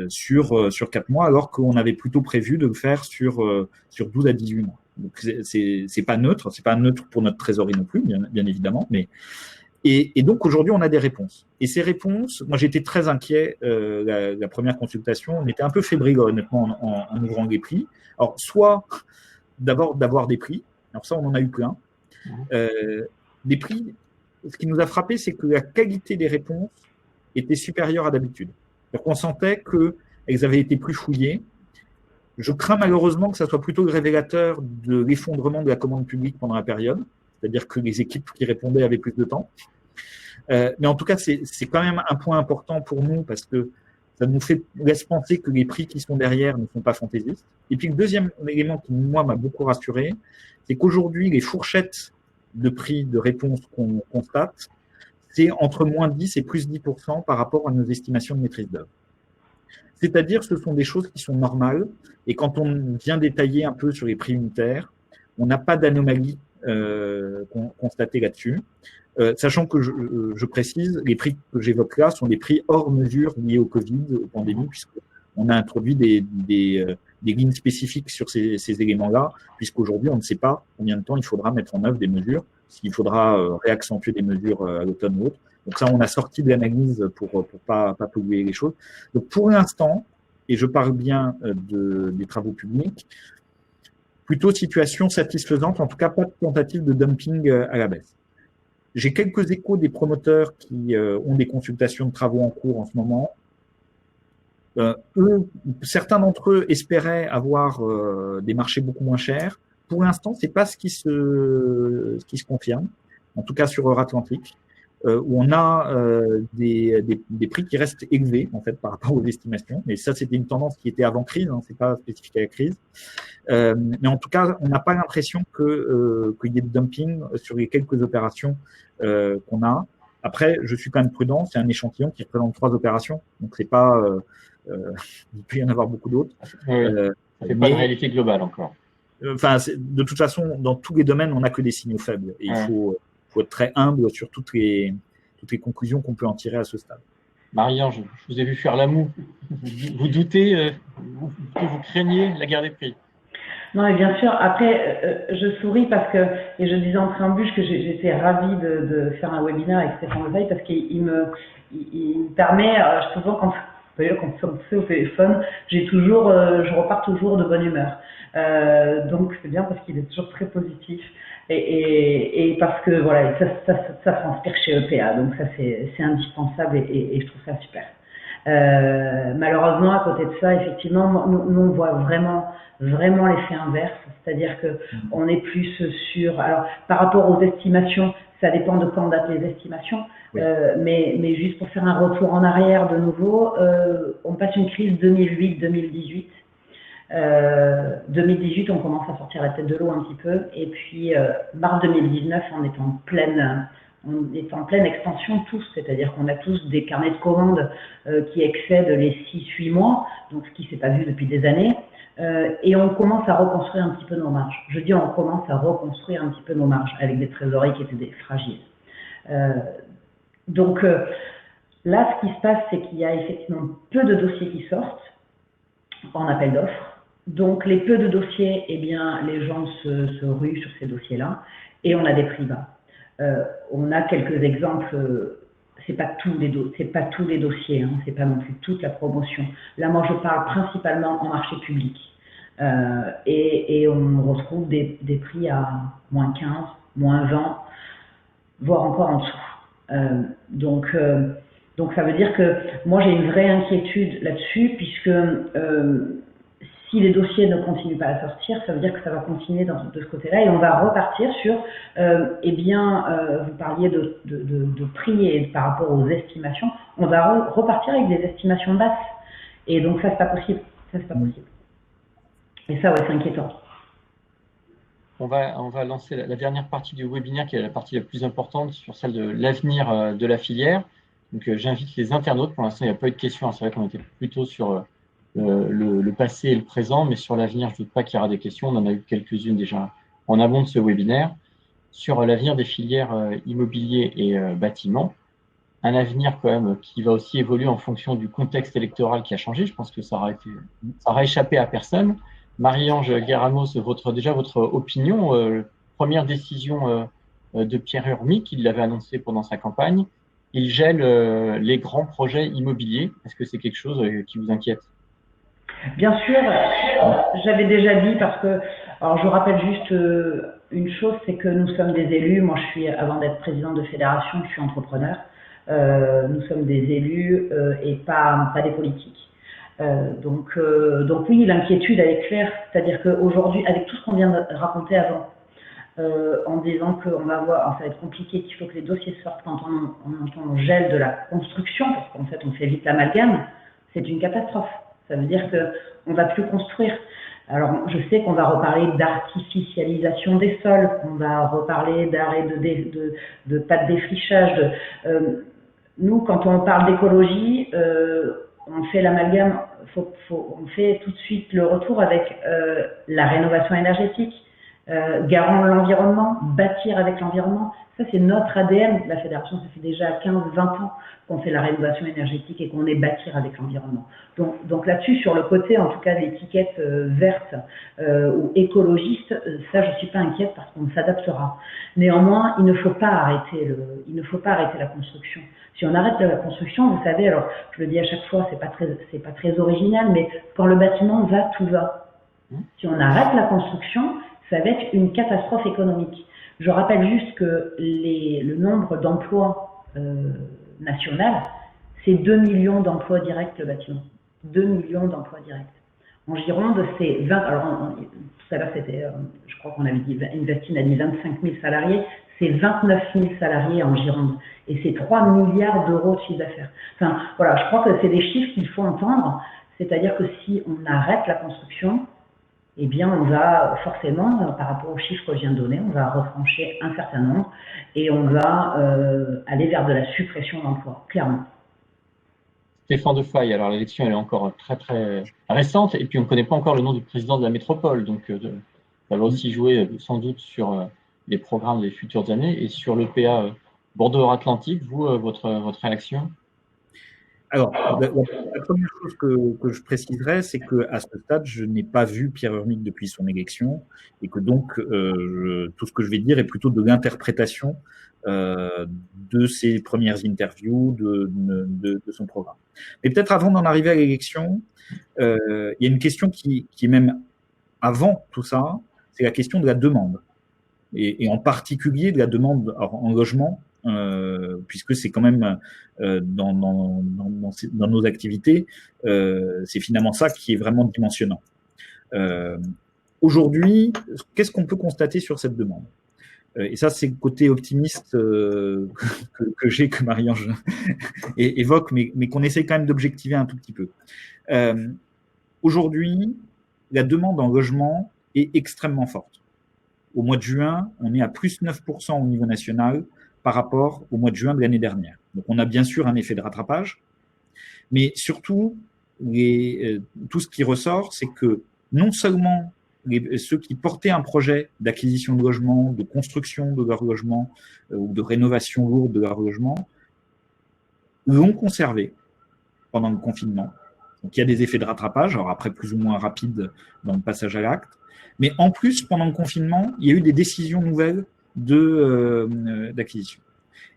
Sur 4 mois, alors qu'on avait plutôt prévu de le faire sur 12 à 18 mois. Donc c'est pas neutre pour notre trésorerie non plus, bien évidemment, mais Et donc aujourd'hui, on a des réponses. Et ces réponses, moi j'étais très inquiet la première consultation. On était un peu fébrile honnêtement en ouvrant les prix. Alors soit d'abord d'avoir des prix. Alors ça, on en a eu plein. Des prix. Ce qui nous a frappé, c'est que la qualité des réponses était supérieure à d'habitude. Donc on sentait qu'elles avaient été plus fouillées. Je crains malheureusement que ça soit plutôt le révélateur de l'effondrement de la commande publique pendant la période, c'est-à-dire que les équipes qui répondaient avaient plus de temps. Mais en tout cas, c'est quand même un point important pour nous parce que ça nous laisse penser que les prix qui sont derrière ne sont pas fantaisistes. Et puis le deuxième élément qui, moi, m'a beaucoup rassuré, c'est qu'aujourd'hui, les fourchettes de prix de réponse qu'on constate, c'est entre moins 10 et plus 10% par rapport à nos estimations de maîtrise d'œuvre. C'est-à-dire, ce sont des choses qui sont normales. Et quand on vient détailler un peu sur les prix unitaires, on n'a pas d'anomalie constatée là-dessus. Sachant que je précise, les prix que j'évoque là sont des prix hors mesure liés au Covid, aux pandémies, puisqu'on a introduit des lignes spécifiques sur ces éléments-là, puisqu'aujourd'hui, on ne sait pas combien de temps il faudra mettre en œuvre des mesures, s'il faudra réaccentuer des mesures à l'automne ou autre. Donc ça, on a sorti de l'analyse pour pas polluer les choses. Donc pour l'instant, et je parle bien des travaux publics, plutôt situation satisfaisante, en tout cas pas de tentative de dumping à la baisse. J'ai quelques échos des promoteurs qui ont des consultations de travaux en cours en ce moment. Certains d'entre eux espéraient avoir des marchés beaucoup moins chers. Pour l'instant, c'est pas ce qui se confirme, en tout cas sur Euratlantique, où on a des prix qui restent élevés en fait par rapport aux estimations. Mais ça, c'était une tendance qui était avant crise, hein, c'est pas spécifique à la crise. Mais en tout cas, on n'a pas l'impression qu'il y ait de dumping sur les quelques opérations qu'on a. Après, je suis quand même prudent, c'est un échantillon qui représente 3 opérations, donc c'est pas il peut y en avoir beaucoup d'autres. Oui, ça fait pas de réalité globale encore. Enfin, de toute façon, dans tous les domaines, on n'a que des signaux faibles. Et il faut être très humble sur toutes les conclusions qu'on peut en tirer à ce stade. Marie-Ange, je vous ai vu faire la moue. Vous doutez, vous craignez la guerre des prix? Non, et bien sûr. Après, je souris parce que, et je disais en préambule que j'étais ravie de faire un webinaire avec Stéphane Leveille parce qu'il me permet, souvent quand on se fait au téléphone, je repars toujours de bonne humeur. Donc c'est bien parce qu'il est toujours très positif et parce que voilà, ça transpire chez EPA, donc ça c'est indispensable et je trouve ça super. Malheureusement, à côté de ça, effectivement, nous on voit vraiment l'effet inverse, c'est-à-dire que on est plus sur, alors par rapport aux estimations, ça dépend de quand datent les estimations, oui. Mais juste pour faire un retour en arrière de nouveau, on passe une crise 2008-2018. 2018, on commence à sortir la tête de l'eau un petit peu, et puis mars 2019, on est en pleine expansion tous, c'est-à-dire qu'on a tous des carnets de commandes qui excèdent les 6-8 mois, donc ce qui s'est pas vu depuis des années, et on commence à reconstruire un petit peu nos marges. Je dis on commence à reconstruire un petit peu nos marges avec des trésoreries qui étaient fragiles. Donc là, ce qui se passe, c'est qu'il y a effectivement peu de dossiers qui sortent en appel d'offres. Donc les peu de dossiers, eh bien les gens se ruent sur ces dossiers-là, et on a des prix bas. On a quelques exemples. C'est pas tous les dossiers, hein, c'est pas non plus toute la promotion. Là, moi, je parle principalement en marché public, et on retrouve des prix à moins 15, moins 20, voire encore en dessous. Donc ça veut dire que moi, j'ai une vraie inquiétude là-dessus, puisque si les dossiers ne continuent pas à sortir, ça veut dire que ça va continuer de ce côté-là, et on va repartir sur, vous parliez de prix et par rapport aux estimations, on va repartir avec des estimations basses, et donc ça c'est pas possible, Et ça, ouais, c'est inquiétant. On va lancer la dernière partie du webinaire, qui est la partie la plus importante, sur celle de l'avenir de la filière. Donc j'invite les internautes. Pour l'instant, il n'y a pas eu de questions, hein. C'est vrai qu'on était plutôt sur le passé et le présent, mais sur l'avenir, je ne doute pas qu'il y aura des questions. On en a eu quelques-unes déjà en amont de ce webinaire sur l'avenir des filières immobilier et bâtiment. Un avenir quand même qui va aussi évoluer en fonction du contexte électoral qui a changé. Je pense que ça aura échappé à personne. Marie-Ange Guerramos, votre opinion, première décision de Pierre Urmic, il l'avait annoncé pendant sa campagne, il gèle les grands projets immobiliers. Est-ce que c'est quelque chose qui vous inquiète? Bien sûr, j'avais déjà dit parce que, alors je rappelle juste une chose, c'est que nous sommes des élus. Moi, avant d'être présidente de fédération, je suis entrepreneur. Nous sommes des élus et pas des politiques. Donc oui, l'inquiétude elle est claire. C'est-à-dire qu'aujourd'hui, avec tout ce qu'on vient de raconter avant, en disant qu'on va voir, ça va être compliqué, qu'il faut que les dossiers sortent quand on gèle de la construction, parce qu'en fait on fait vite l'amalgame, c'est une catastrophe. Ça veut dire qu'on ne va plus construire. Alors, je sais qu'on va reparler d'artificialisation des sols, on va reparler d'arrêt de pas de défrichage. Nous, quand on parle d'écologie, on fait l'amalgame, on fait tout de suite le retour avec la rénovation énergétique, garant l'environnement, bâtir avec l'environnement. Ça, c'est notre ADN de la fédération. Ça fait déjà 15-20 ans qu'on fait la rénovation énergétique et qu'on est bâtir avec l'environnement. Donc là-dessus, sur le côté, en tout cas, l'étiquette verte ou écologiste, ça, je suis pas inquiète parce qu'on s'adaptera. Néanmoins, il ne faut pas arrêter la construction. Si on arrête la construction, vous savez, alors je le dis à chaque fois, c'est pas très original, mais quand le bâtiment va, tout va. Si on arrête la construction, ça va être une catastrophe économique. Je rappelle juste que le nombre d'emplois national, c'est 2 millions d'emplois directs le bâtiment. 2 millions d'emplois directs. En Gironde, c'est 20. Alors, tout à l'heure, c'était, je crois qu'on avait dit, Investine a dit 25 000 salariés. C'est 29 000 salariés en Gironde. Et c'est 3 milliards d'euros de chiffre d'affaires. Enfin, voilà, je crois que c'est des chiffres qu'il faut entendre. C'est-à-dire que si on arrête la construction, eh bien, on va forcément, par rapport aux chiffres que je viens de donner, on va retrancher un certain nombre et on va aller vers de la suppression d'emplois, clairement. Stéphane Defay, alors l'élection elle est encore très très récente et puis on ne connaît pas encore le nom du président de la métropole, donc ça va aussi jouer sans doute sur les programmes des futures années et sur le PA Bordeaux-Atlantique. Vous, votre réaction? Alors, la première chose que je préciserais, c'est qu'à ce stade, je n'ai pas vu Pierre Urmic depuis son élection et que donc tout ce que je vais dire est plutôt de l'interprétation de ses premières interviews, de son programme. Mais peut-être avant d'en arriver à l'élection, il y a une question qui est même avant tout ça, c'est la question de la demande et en particulier de la demande en logement. Puisque c'est quand même dans nos activités, c'est finalement ça qui est vraiment dimensionnant. Aujourd'hui, qu'est-ce qu'on peut constater sur cette demande? Et ça, c'est le côté optimiste que j'ai, que Marie-Ange évoque, mais qu'on essaie quand même d'objectiver un tout petit peu. Aujourd'hui, la demande en logement est extrêmement forte. Au mois de juin, on est à plus 9% au niveau national par rapport au mois de juin de l'année dernière. Donc, on a bien sûr un effet de rattrapage, mais surtout, tout ce qui ressort, c'est que non seulement ceux qui portaient un projet d'acquisition de logement, de construction de leur logement ou de rénovation lourde de leur logement, l'ont conservé pendant le confinement. Donc, il y a des effets de rattrapage, alors après plus ou moins rapides dans le passage à l'acte, mais en plus, pendant le confinement, il y a eu des décisions nouvelles d'acquisition.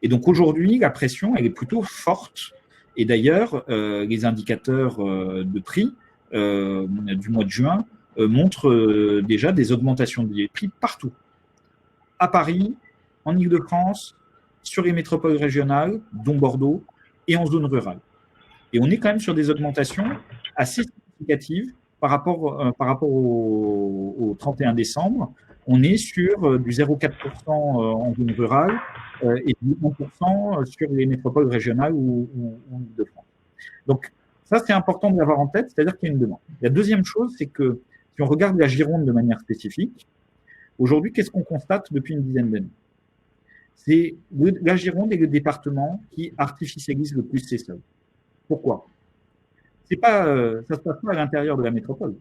Et donc aujourd'hui, la pression, elle est plutôt forte. Et d'ailleurs, les indicateurs de prix du mois de juin montrent déjà des augmentations des prix partout. À Paris, en Île-de-France, sur les métropoles régionales, dont Bordeaux, et en zone rurale. Et on est quand même sur des augmentations assez significatives par rapport au 31 décembre. On est sur du 0,4% en zone rurale et du 1% sur les métropoles régionales ou en Île-de-France. Donc, ça, c'est important de l'avoir en tête, c'est-à-dire qu'il y a une demande. La deuxième chose, c'est que si on regarde la Gironde de manière spécifique, aujourd'hui, qu'est-ce qu'on constate depuis une dizaine d'années? C'est la Gironde est le département qui artificialise le plus ses sols. Pourquoi? Ça se passe pas à l'intérieur de la métropole.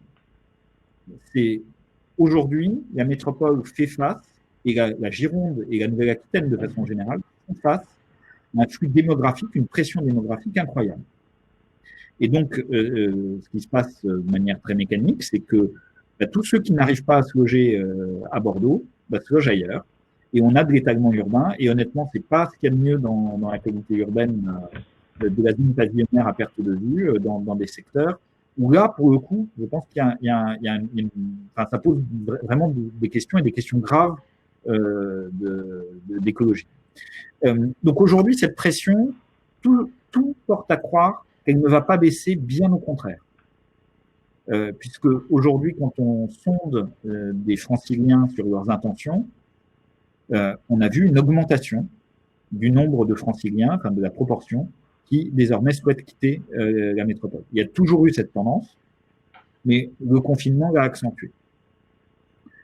C'est aujourd'hui, la métropole fait face, et la Gironde et la Nouvelle-Aquitaine de façon générale font face à un flux démographique, une pression démographique incroyable. Et donc, ce qui se passe de manière très mécanique, c'est que tous ceux qui n'arrivent pas à se loger à Bordeaux se logent ailleurs. et on a de l'étalement urbain. Et honnêtement, c'est pas ce qu'il y a de mieux dans la qualité urbaine de la zone pavillonnaire à perte de vue dans des secteurs où là, pour le coup, je pense qu'il y a enfin, ça pose vraiment des questions et des questions graves d'écologie. Donc aujourd'hui, cette pression, tout porte à croire qu'elle ne va pas baisser, bien au contraire. Puisque aujourd'hui, quand on sonde des franciliens sur leurs intentions, on a vu une augmentation du nombre de franciliens, enfin de la proportion, qui désormais souhaitent quitter la métropole. Il y a toujours eu cette tendance, mais le confinement l'a accentué.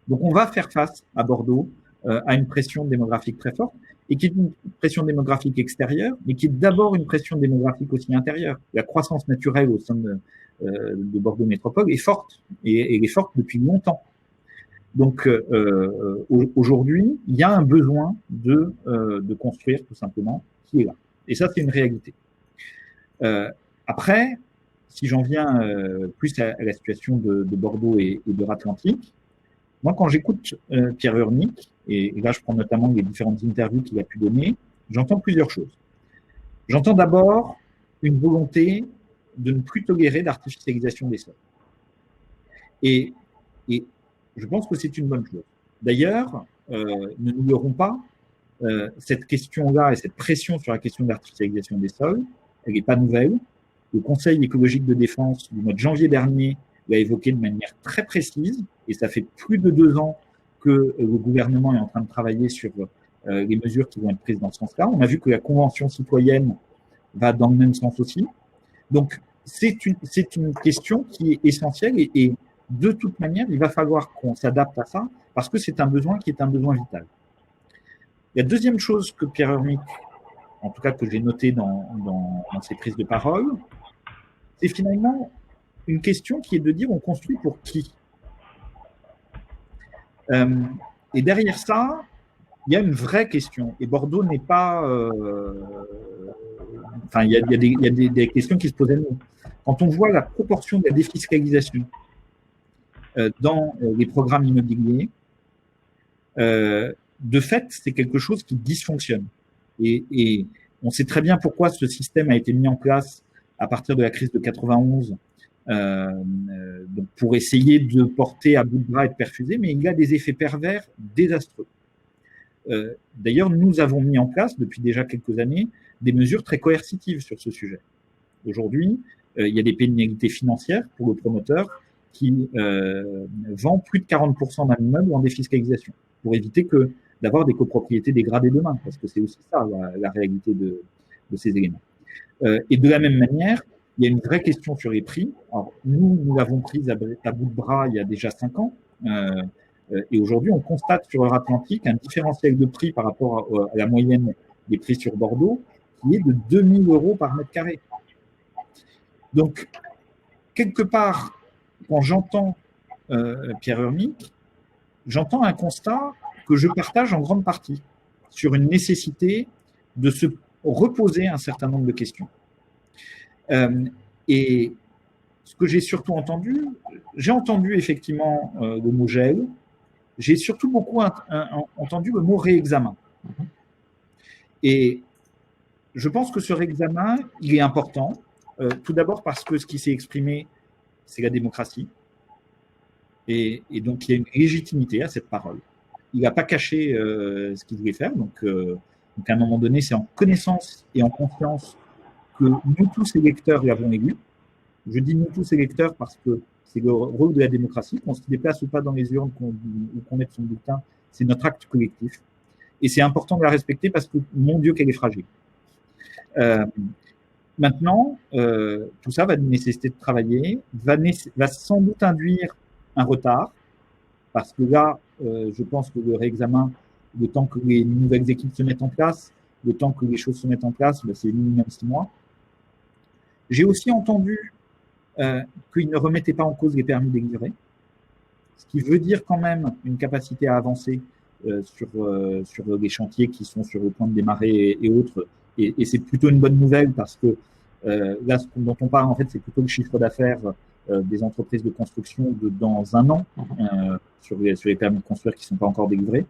Donc on va faire face à Bordeaux à une pression démographique très forte, et qui est une pression démographique extérieure, mais qui est d'abord une pression démographique aussi intérieure. La croissance naturelle au sein de Bordeaux Métropole est forte, et elle est forte depuis longtemps. Donc aujourd'hui, il y a un besoin de construire tout simplement qui est là. Et ça, c'est une réalité. Après, si j'en viens plus à la situation de Bordeaux et de l'Atlantique, moi, quand j'écoute Pierre Urmic, et là, je prends notamment les différentes interviews qu'il a pu donner, j'entends plusieurs choses. J'entends d'abord une volonté de ne plus tolérer l'artificialisation des sols. Et je pense que c'est une bonne chose. D'ailleurs, ne nous leurrons pas, cette question-là et cette pression sur la question de l'artificialisation des sols, elle n'est pas nouvelle. Le Conseil écologique de défense du mois de janvier dernier l'a évoqué de manière très précise, et ça fait plus de 2 ans que le gouvernement est en train de travailler sur les mesures qui vont être prises dans ce sens-là. On a vu que la Convention citoyenne va dans le même sens aussi. Donc, c'est une question qui est essentielle, et de toute manière, il va falloir qu'on s'adapte à ça, parce que c'est un besoin qui est un besoin vital. La deuxième chose que Pierre Urmic, en tout cas que j'ai noté dans ses prises de parole, c'est finalement une question qui est de dire on construit pour qui ? Et derrière ça, il y a une vraie question. Et Bordeaux n'est pas... Enfin, il y a des questions qui se posent à nous. Quand on voit la proportion de la défiscalisation dans les programmes immobiliers, de fait, c'est quelque chose qui dysfonctionne. Et on sait très bien pourquoi ce système a été mis en place à partir de la crise de 91, donc pour essayer de porter à bout de bras et de perfuser, mais il y a des effets pervers désastreux. D'ailleurs, nous avons mis en place depuis déjà quelques années des mesures très coercitives sur ce sujet. Aujourd'hui, il y a des pénalités financières pour le promoteur qui vend plus de 40% d'un immeuble en défiscalisation pour éviter d'avoir des copropriétés dégradées demain, parce que c'est aussi ça la réalité de ces éléments. Et de la même manière, il y a une vraie question sur les prix. Alors, nous l'avons prise à bout de bras il y a déjà 5 ans. Et aujourd'hui, on constate sur l'Atlantique un différentiel de prix par rapport à la moyenne des prix sur Bordeaux qui est de 2 000 € par mètre carré. Donc, quelque part, quand j'entends Pierre Urmic, j'entends un constat que je partage en grande partie sur une nécessité de se reposer un certain nombre de questions. Et ce que j'ai surtout entendu, j'ai entendu effectivement le mot gel, j'ai surtout beaucoup entendu le mot réexamen. Et je pense que ce réexamen, il est important, tout d'abord parce que ce qui s'est exprimé, c'est la démocratie. Et donc, il y a une légitimité à cette parole. Il n'a pas caché ce qu'il voulait faire. Donc, à un moment donné, c'est en connaissance et en confiance que nous tous électeurs l'avons élu. Je dis nous tous électeurs parce que c'est le rôle de la démocratie, qu'on se déplace ou pas dans les urnes, ou qu'on mette son bulletin, c'est notre acte collectif. Et c'est important de la respecter parce que, mon Dieu, qu'elle est fragile. Maintenant, tout ça va nécessiter de travailler, va sans doute induire un retard, parce que là, je pense que le réexamen, le temps que les nouvelles équipes se mettent en place, le temps que les choses se mettent en place, c'est minimum 6 mois. J'ai aussi entendu qu'ils ne remettaient pas en cause les permis délivrés, ce qui veut dire quand même une capacité à avancer sur les chantiers qui sont sur le point de démarrer et autres. Et c'est plutôt une bonne nouvelle parce que là, ce dont on parle, en fait, c'est plutôt le chiffre d'affaires des entreprises de construction dans 1 an sur les permis de construire qui ne sont pas encore délivrés.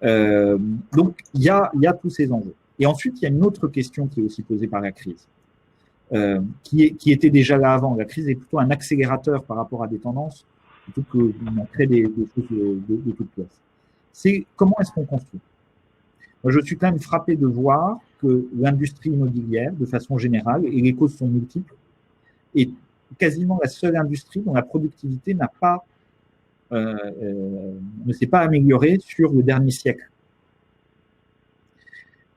Donc, il y a tous ces enjeux. Et ensuite, il y a une autre question qui est aussi posée par la crise, qui était déjà là avant. La crise est plutôt un accélérateur par rapport à des tendances, plutôt que montrer des choses de toute pièce. C'est comment est-ce qu'on construit. Moi, je suis quand même frappé de voir que l'industrie immobilière, de façon générale, et les causes sont multiples, est quasiment la seule industrie dont la productivité n'a pas ne s'est pas améliorée sur le dernier siècle.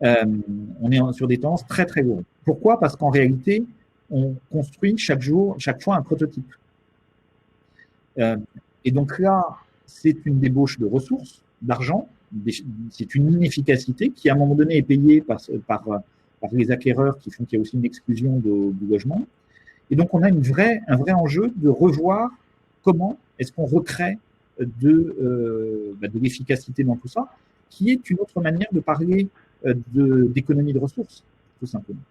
On est sur des tendances très très lourdes. Pourquoi? Parce qu'en réalité, on construit chaque fois un prototype. Et donc là, c'est une débauche de ressources, d'argent, c'est une inefficacité qui à un moment donné est payée par les acquéreurs qui font qu'il y a aussi une exclusion du logement. Et donc on a un vrai enjeu de revoir comment est-ce qu'on recrée de l'efficacité dans tout ça, qui est une autre manière de parler d'économie de ressources, tout simplement.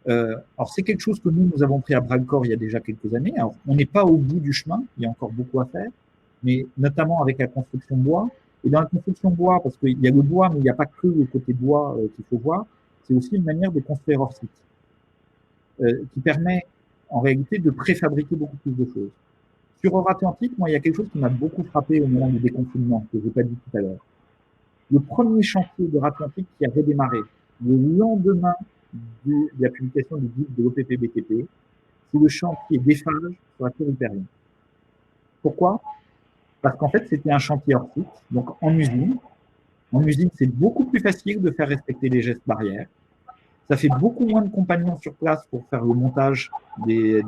Alors c'est quelque chose que nous avons pris à bras-le-corps il y a déjà quelques années. Alors on n'est pas au bout du chemin, il y a encore beaucoup à faire, mais notamment avec la construction bois. Et dans la construction bois, parce qu'il y a le bois, mais il n'y a pas que le côté bois qu'il faut voir, c'est aussi une manière de construire hors site, qui permet en réalité de préfabriquer beaucoup plus de choses. Sur Euratlantique, moi, il y a quelque chose qui m'a beaucoup frappé au moment du déconfinement, que je n'ai pas dit tout à l'heure. Le premier chantier d'Euratlantique qui a redémarré le lendemain de la publication du guide de l'OPP-BTP, c'est le chantier d'Eiffage sur la tour Hyperion. Pourquoi? Parce qu'en fait, c'était un chantier hors site, donc en usine. En usine, c'est beaucoup plus facile de faire respecter les gestes barrières. Ça fait beaucoup moins de compagnons sur place pour faire le montage des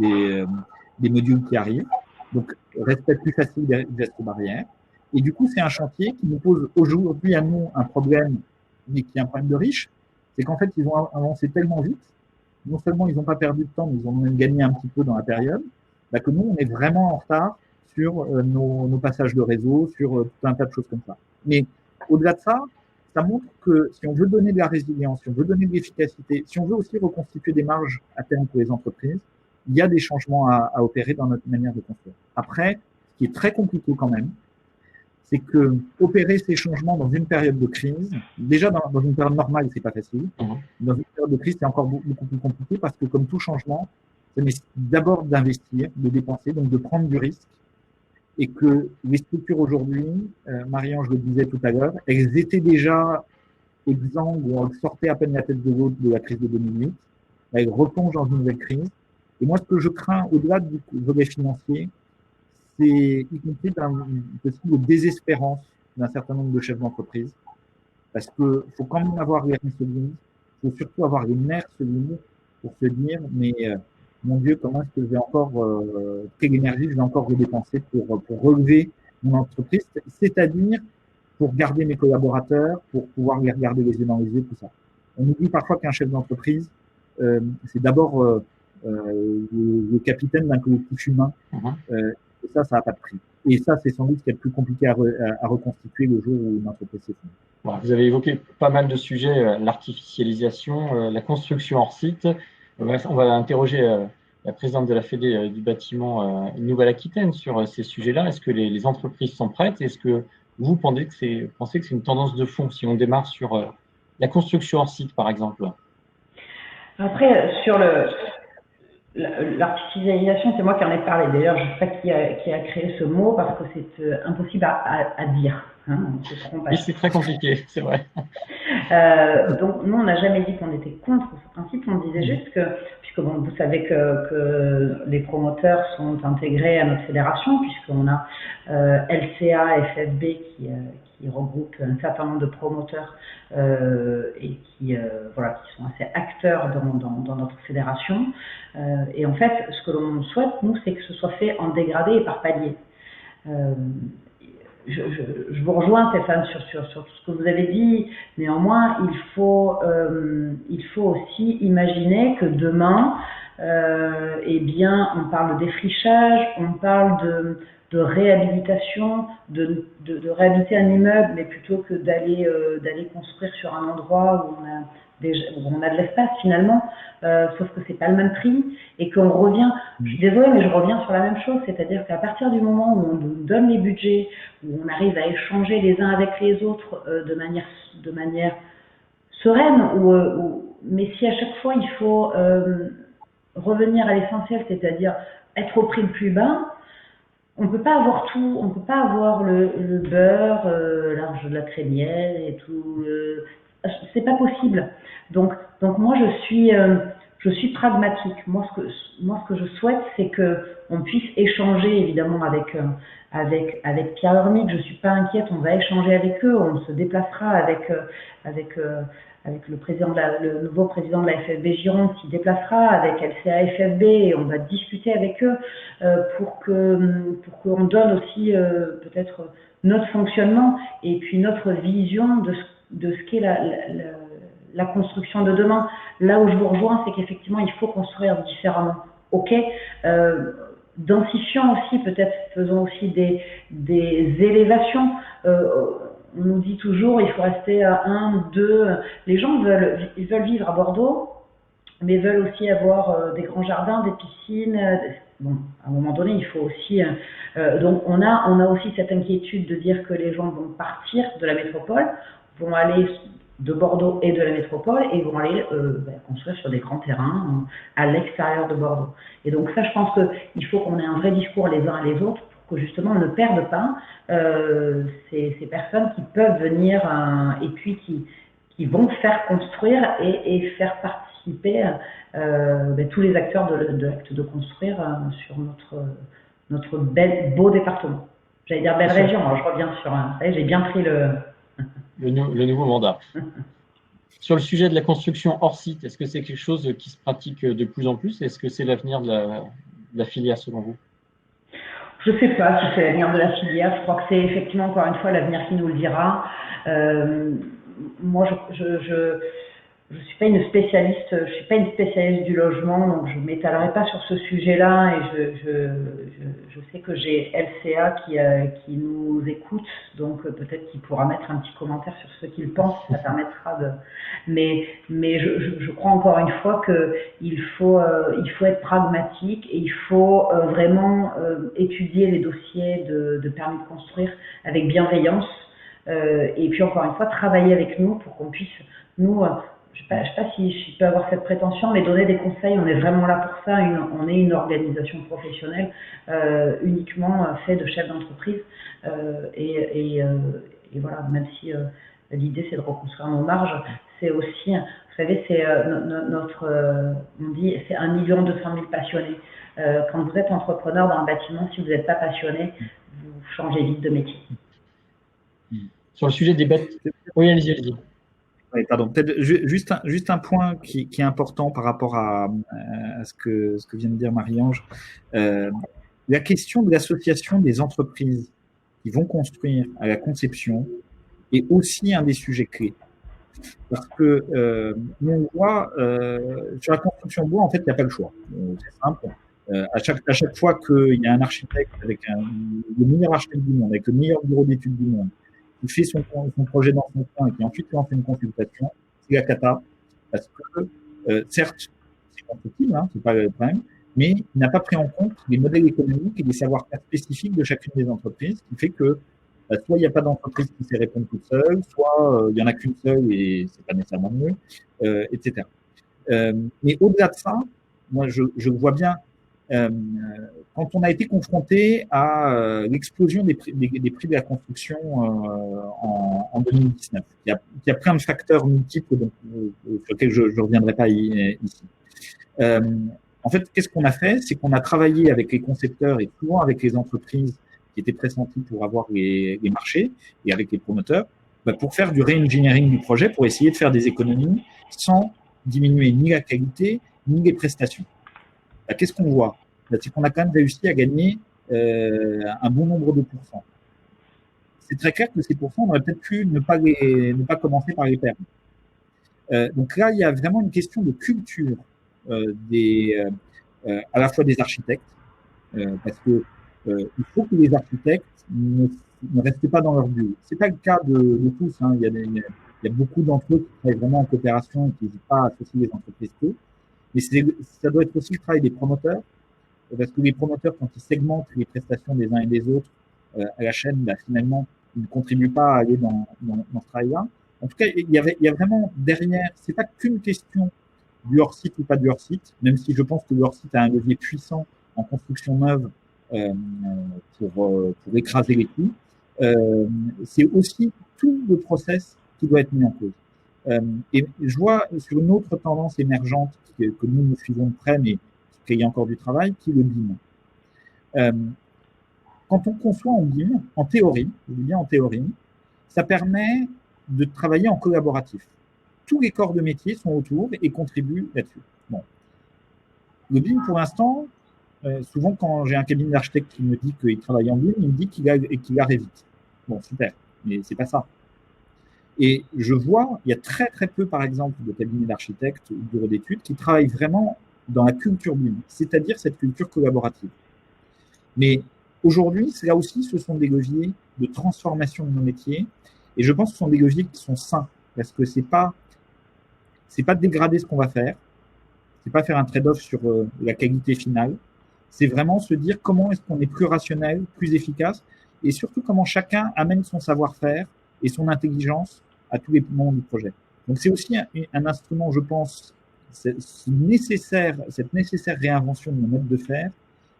modules qui arrivent. Donc, respect plus facile des gestes barrières. Et du coup, c'est un chantier qui nous pose aujourd'hui à nous un problème, mais qui est un problème de riche. C'est qu'en fait, ils ont avancé tellement vite. Non seulement ils n'ont pas perdu de temps, mais ils ont même gagné un petit peu dans la période, que nous, on est vraiment en retard sur nos passages de réseau, sur tout un tas de choses comme ça. Mais au-delà de ça, ça montre que si on veut donner de la résilience, si on veut donner de l'efficacité, si on veut aussi reconstituer des marges à terme pour les entreprises, il y a des changements à opérer dans notre manière de construire. Après, ce qui est très compliqué quand même, c'est que opérer ces changements dans une période de crise, déjà dans une période normale, c'est pas facile. Dans une période de crise, c'est encore beaucoup plus compliqué parce que comme tout changement, ça nécessite d'abord d'investir, de dépenser, donc de prendre du risque. Et que les structures aujourd'hui, Marie-Ange le disait tout à l'heure, elles étaient déjà exsangues ou elles sortaient à peine la tête de l'eau de la crise de 2008. Elles replongent dans une nouvelle crise. Et moi, ce que je crains au-delà du volet financier, c'est y compris aussi le désespérance d'un certain nombre de chefs d'entreprise. Parce que faut quand même avoir les reins solides, il faut surtout avoir les nerfs solides pour se dire, mais mon Dieu, comment est-ce que je vais encore, quelle énergie je vais encore redépenser pour relever mon entreprise, c'est-à-dire pour garder mes collaborateurs, pour pouvoir les regarder les yeux dans les yeux, tout ça. On oublie parfois qu'un chef d'entreprise, c'est d'abord le capitaine d'un collectif humain. Et ça n'a pas de prix. Et ça, c'est sans doute ce qui est le plus compliqué à reconstituer le jour où une entreprise s'effondre. Voilà, vous avez évoqué pas mal de sujets, l'artificialisation, la construction hors site. On va interroger la présidente de la Fédé du bâtiment Nouvelle-Aquitaine sur ces sujets-là. Est-ce que les entreprises sont prêtes? Est-ce que vous pensez que c'est une tendance de fond si on démarre sur la construction hors site, par exemple? Après, sur l'artificialisation, c'est moi qui en ai parlé. D'ailleurs, je ne sais pas qui a créé ce mot parce que c'est impossible à dire. Hein, oui, c'est très compliqué, c'est vrai. Donc, nous, on n'a jamais dit qu'on était contre ce principe. On disait juste que, puisque bon, vous savez que les promoteurs sont intégrés à notre fédération, puisqu'on a LCA, FFB qui regroupe un certain nombre de promoteurs et qui sont assez acteurs dans notre fédération. Et en fait, ce que l'on souhaite, nous, c'est que ce soit fait en dégradé et par palier. Je vous rejoins, Stéphane, sur tout ce que vous avez dit. Néanmoins, il faut aussi imaginer que demain, on parle de défrichage, on parle réhabilitation, de réhabiliter un immeuble, mais plutôt que d'aller construire sur un endroit où on a de l'espace finalement, sauf que c'est pas le même prix et qu'on revient. Je suis désolée, mais je reviens sur la même chose, c'est-à-dire qu'à partir du moment où on nous donne les budgets, où on arrive à échanger les uns avec les autres de manière sereine, mais si à chaque fois il faut revenir à l'essentiel, c'est-à-dire être au prix le plus bas, on peut pas avoir tout, on peut pas avoir le beurre, l'argent de la crémière et tout. C'est pas possible. Donc moi je suis pragmatique. Moi ce que je souhaite, c'est que on puisse échanger évidemment avec Pierre Hermic. Je suis pas inquiète, on va échanger avec eux, on se déplacera avec le nouveau président de la FFB Gironde qui déplacera avec LCA FFB et on va discuter avec eux pour qu'on donne aussi peut-être notre fonctionnement et puis notre vision de ce qu'est la construction de demain. Là où je vous rejoins, c'est qu'effectivement il faut construire différemment. Ok, densifions aussi, peut-être faisons aussi des élévations. On nous dit toujours il faut rester à 1, 2. Les gens veulent vivre à Bordeaux, mais veulent aussi avoir des grands jardins, des piscines. Bon, à un moment donné, il faut aussi. Donc on a aussi cette inquiétude de dire que les gens vont partir de la métropole, vont aller de Bordeaux et de la métropole et vont aller construire sur des grands terrains à l'extérieur de Bordeaux. Et donc ça, je pense qu'il faut qu'on ait un vrai discours les uns et les autres pour que justement on ne perde pas ces personnes qui peuvent venir et puis qui vont faire construire et faire participer tous les acteurs de l'acte de construire sur notre beau département. J'allais dire belle région, alors je reviens sur j'ai bien pris le nouveau mandat. Sur le sujet de la construction hors site, est-ce que c'est quelque chose qui se pratique de plus en plus? Est-ce que c'est l'avenir de la filière selon vous? Je ne sais pas si c'est l'avenir de la filière. Je crois que c'est effectivement encore une fois l'avenir qui nous le dira. Moi, je suis pas une spécialiste. Je suis pas une spécialiste du logement, donc je m'étalerai pas sur ce sujet-là. Et je sais que j'ai LCA qui nous écoute, donc peut-être qu'il pourra mettre un petit commentaire sur ce qu'il pense. Ça permettra de. Mais je crois encore une fois que il faut être pragmatique et il faut vraiment étudier les dossiers de permis de construire avec bienveillance. Et puis encore une fois, travailler avec nous pour qu'on puisse, nous, je sais pas si je peux avoir cette prétention, mais donner des conseils, on est vraiment là pour ça. On est une organisation professionnelle uniquement faite de chefs d'entreprise. Et voilà, même si l'idée c'est de reconstruire nos marges, c'est aussi, vous savez, c'est on dit, c'est 1 200 000 passionnés. Quand vous êtes entrepreneur dans le bâtiment, si vous n'êtes pas passionné, vous changez vite de métier. Sur le sujet des bâtiments, oui, allez-y. Oui, pardon. Peut-être juste un point qui est important par rapport à ce que vient de dire Marie-Ange. La question de l'association des entreprises qui vont construire à la conception est aussi un des sujets clés. Parce que on voit sur la construction bois, en fait, il n'y a pas le choix. C'est simple. À chaque fois qu'il y a un architecte avec le meilleur architecte du monde, avec le meilleur bureau d'études du monde, qui fait son projet dans son coin et qui ensuite lance une consultation, c'est la cata. Parce que, certes, c'est constructible, c'est pas le problème, mais il n'a pas pris en compte les modèles économiques et les savoir-faire spécifiques de chacune des entreprises, ce qui fait que soit il n'y a pas d'entreprise qui sait répondre toute seule, soit il y en a qu'une seule et c'est pas nécessairement mieux, etc. Mais au-delà de ça, moi je vois bien quand on a été confronté à l'explosion des prix de la construction en 2019, il y a plein de facteurs multiples sur lesquels je ne reviendrai pas ici. En fait, qu'est-ce qu'on a fait? C'est qu'on a travaillé avec les concepteurs et souvent avec les entreprises qui étaient pressenties pour avoir les marchés et avec les promoteurs, pour faire du re-engineering du projet, pour essayer de faire des économies sans diminuer ni la qualité ni les prestations. Qu'est-ce qu'on voit? C'est qu'on a quand même réussi à gagner un bon nombre de pourcents. C'est très clair que ces pourcents, on aurait peut-être pu ne pas commencer par les perdre. Donc là, il y a vraiment une question de culture à la fois des architectes, parce que il faut que les architectes ne restent pas dans leur bulle. C'est pas le cas de tous. Hein. Il y a beaucoup d'entre eux qui travaillent vraiment en coopération et qui n'hésitent pas à associer les entreprises clés. Mais ça doit être aussi le travail des promoteurs, parce que les promoteurs, quand ils segmentent les prestations des uns et des autres à la chaîne, bah, finalement, ils ne contribuent pas à aller dans ce travail-là. En tout cas, il y a vraiment derrière, c'est pas qu'une question du hors-site ou pas du hors-site, même si je pense que le hors-site a un levier puissant en construction neuve pour écraser les coûts. C'est aussi tout le process qui doit être mis en cause. Et je vois sur une autre tendance émergente que nous suivons de près, mais qu'il y a encore du travail, qui est le BIM. Quand on conçoit en BIM, en théorie, je dis bien en théorie, ça permet de travailler en collaboratif. Tous les corps de métier sont autour et contribuent là-dessus. Bon. Le BIM, pour l'instant, souvent quand j'ai un cabinet d'architecte qui me dit qu'il travaille en BIM, il me dit qu'il a Revit. Bon, super, mais c'est pas ça. Et je vois, il y a très très peu, par exemple, de cabinets d'architectes ou de bureaux d'études qui travaillent vraiment dans la culture BIM, c'est-à-dire cette culture collaborative. Mais aujourd'hui, là aussi, ce sont des leviers de transformation de nos métiers, et je pense que ce sont des leviers qui sont sains, parce que c'est pas dégrader ce qu'on va faire, c'est pas faire un trade-off sur la qualité finale, c'est vraiment se dire comment est-ce qu'on est plus rationnel, plus efficace, et surtout comment chacun amène son savoir-faire et son intelligence à tous les moments du projet. Donc c'est aussi un instrument, je pense, cette nécessaire réinvention de nos modes de faire,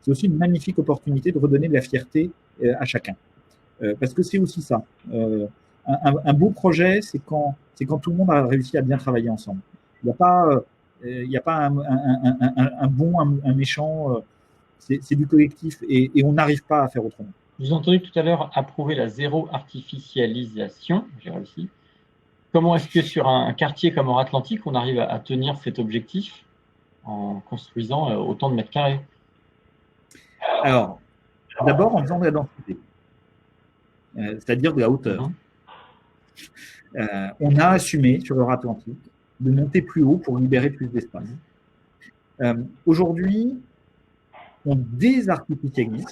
c'est aussi une magnifique opportunité de redonner de la fierté à chacun. Parce que c'est aussi ça. Un beau projet, c'est quand tout le monde a réussi à bien travailler ensemble. Il n'y a pas un bon, un méchant, c'est du collectif et on n'arrive pas à faire autrement. Je vous ai entendu tout à l'heure approuver la zéro artificialisation, j'ai réussi. Comment est-ce que sur un quartier comme Or-Atlantique, on arrive à tenir cet objectif en construisant autant de mètres carrés? Alors, d'abord en faisant de la densité, c'est-à-dire de la hauteur. On a assumé sur Or-Atlantique de monter plus haut pour libérer plus d'espace. Aujourd'hui, on désartificialise,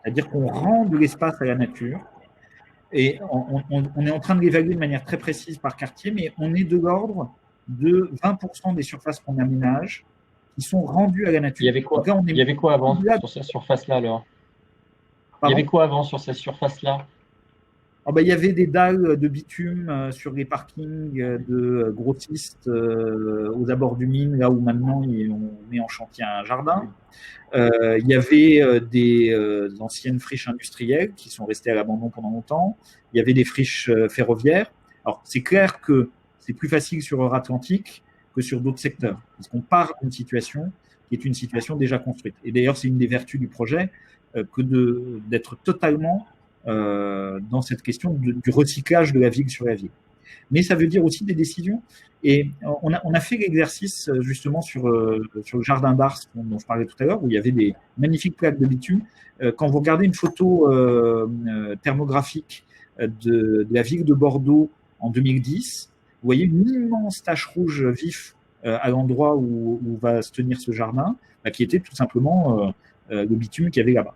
c'est-à-dire qu'on rend de l'espace à la nature, et on est en train de l'évaluer de manière très précise par quartier, mais on est de l'ordre de 20% des surfaces qu'on aménage qui sont rendues à la nature. Il y avait quoi avant sur cette surface-là alors? Il y avait quoi avant sur cette surface-là? Il y avait des dalles de bitume sur les parkings de grossistes aux abords du mine, là où maintenant on met en chantier un jardin. Il y avait des anciennes friches industrielles qui sont restées à l'abandon pendant longtemps. Il y avait des friches ferroviaires. Alors, c'est clair que c'est plus facile sur Or-Atlantique que sur d'autres secteurs, parce qu'on part d'une situation qui est une situation déjà construite. Et d'ailleurs, c'est une des vertus du projet que d'être totalement dans cette question du recyclage de la ville sur la ville. Mais ça veut dire aussi des décisions. Et on a fait l'exercice justement sur le jardin d'Ars dont je parlais tout à l'heure, où il y avait des magnifiques plaques de bitume. Quand vous regardez une photo thermographique de la ville de Bordeaux en 2010, vous voyez une immense tache rouge vif à l'endroit où va se tenir ce jardin, qui était tout simplement le bitume qu'il y avait là-bas.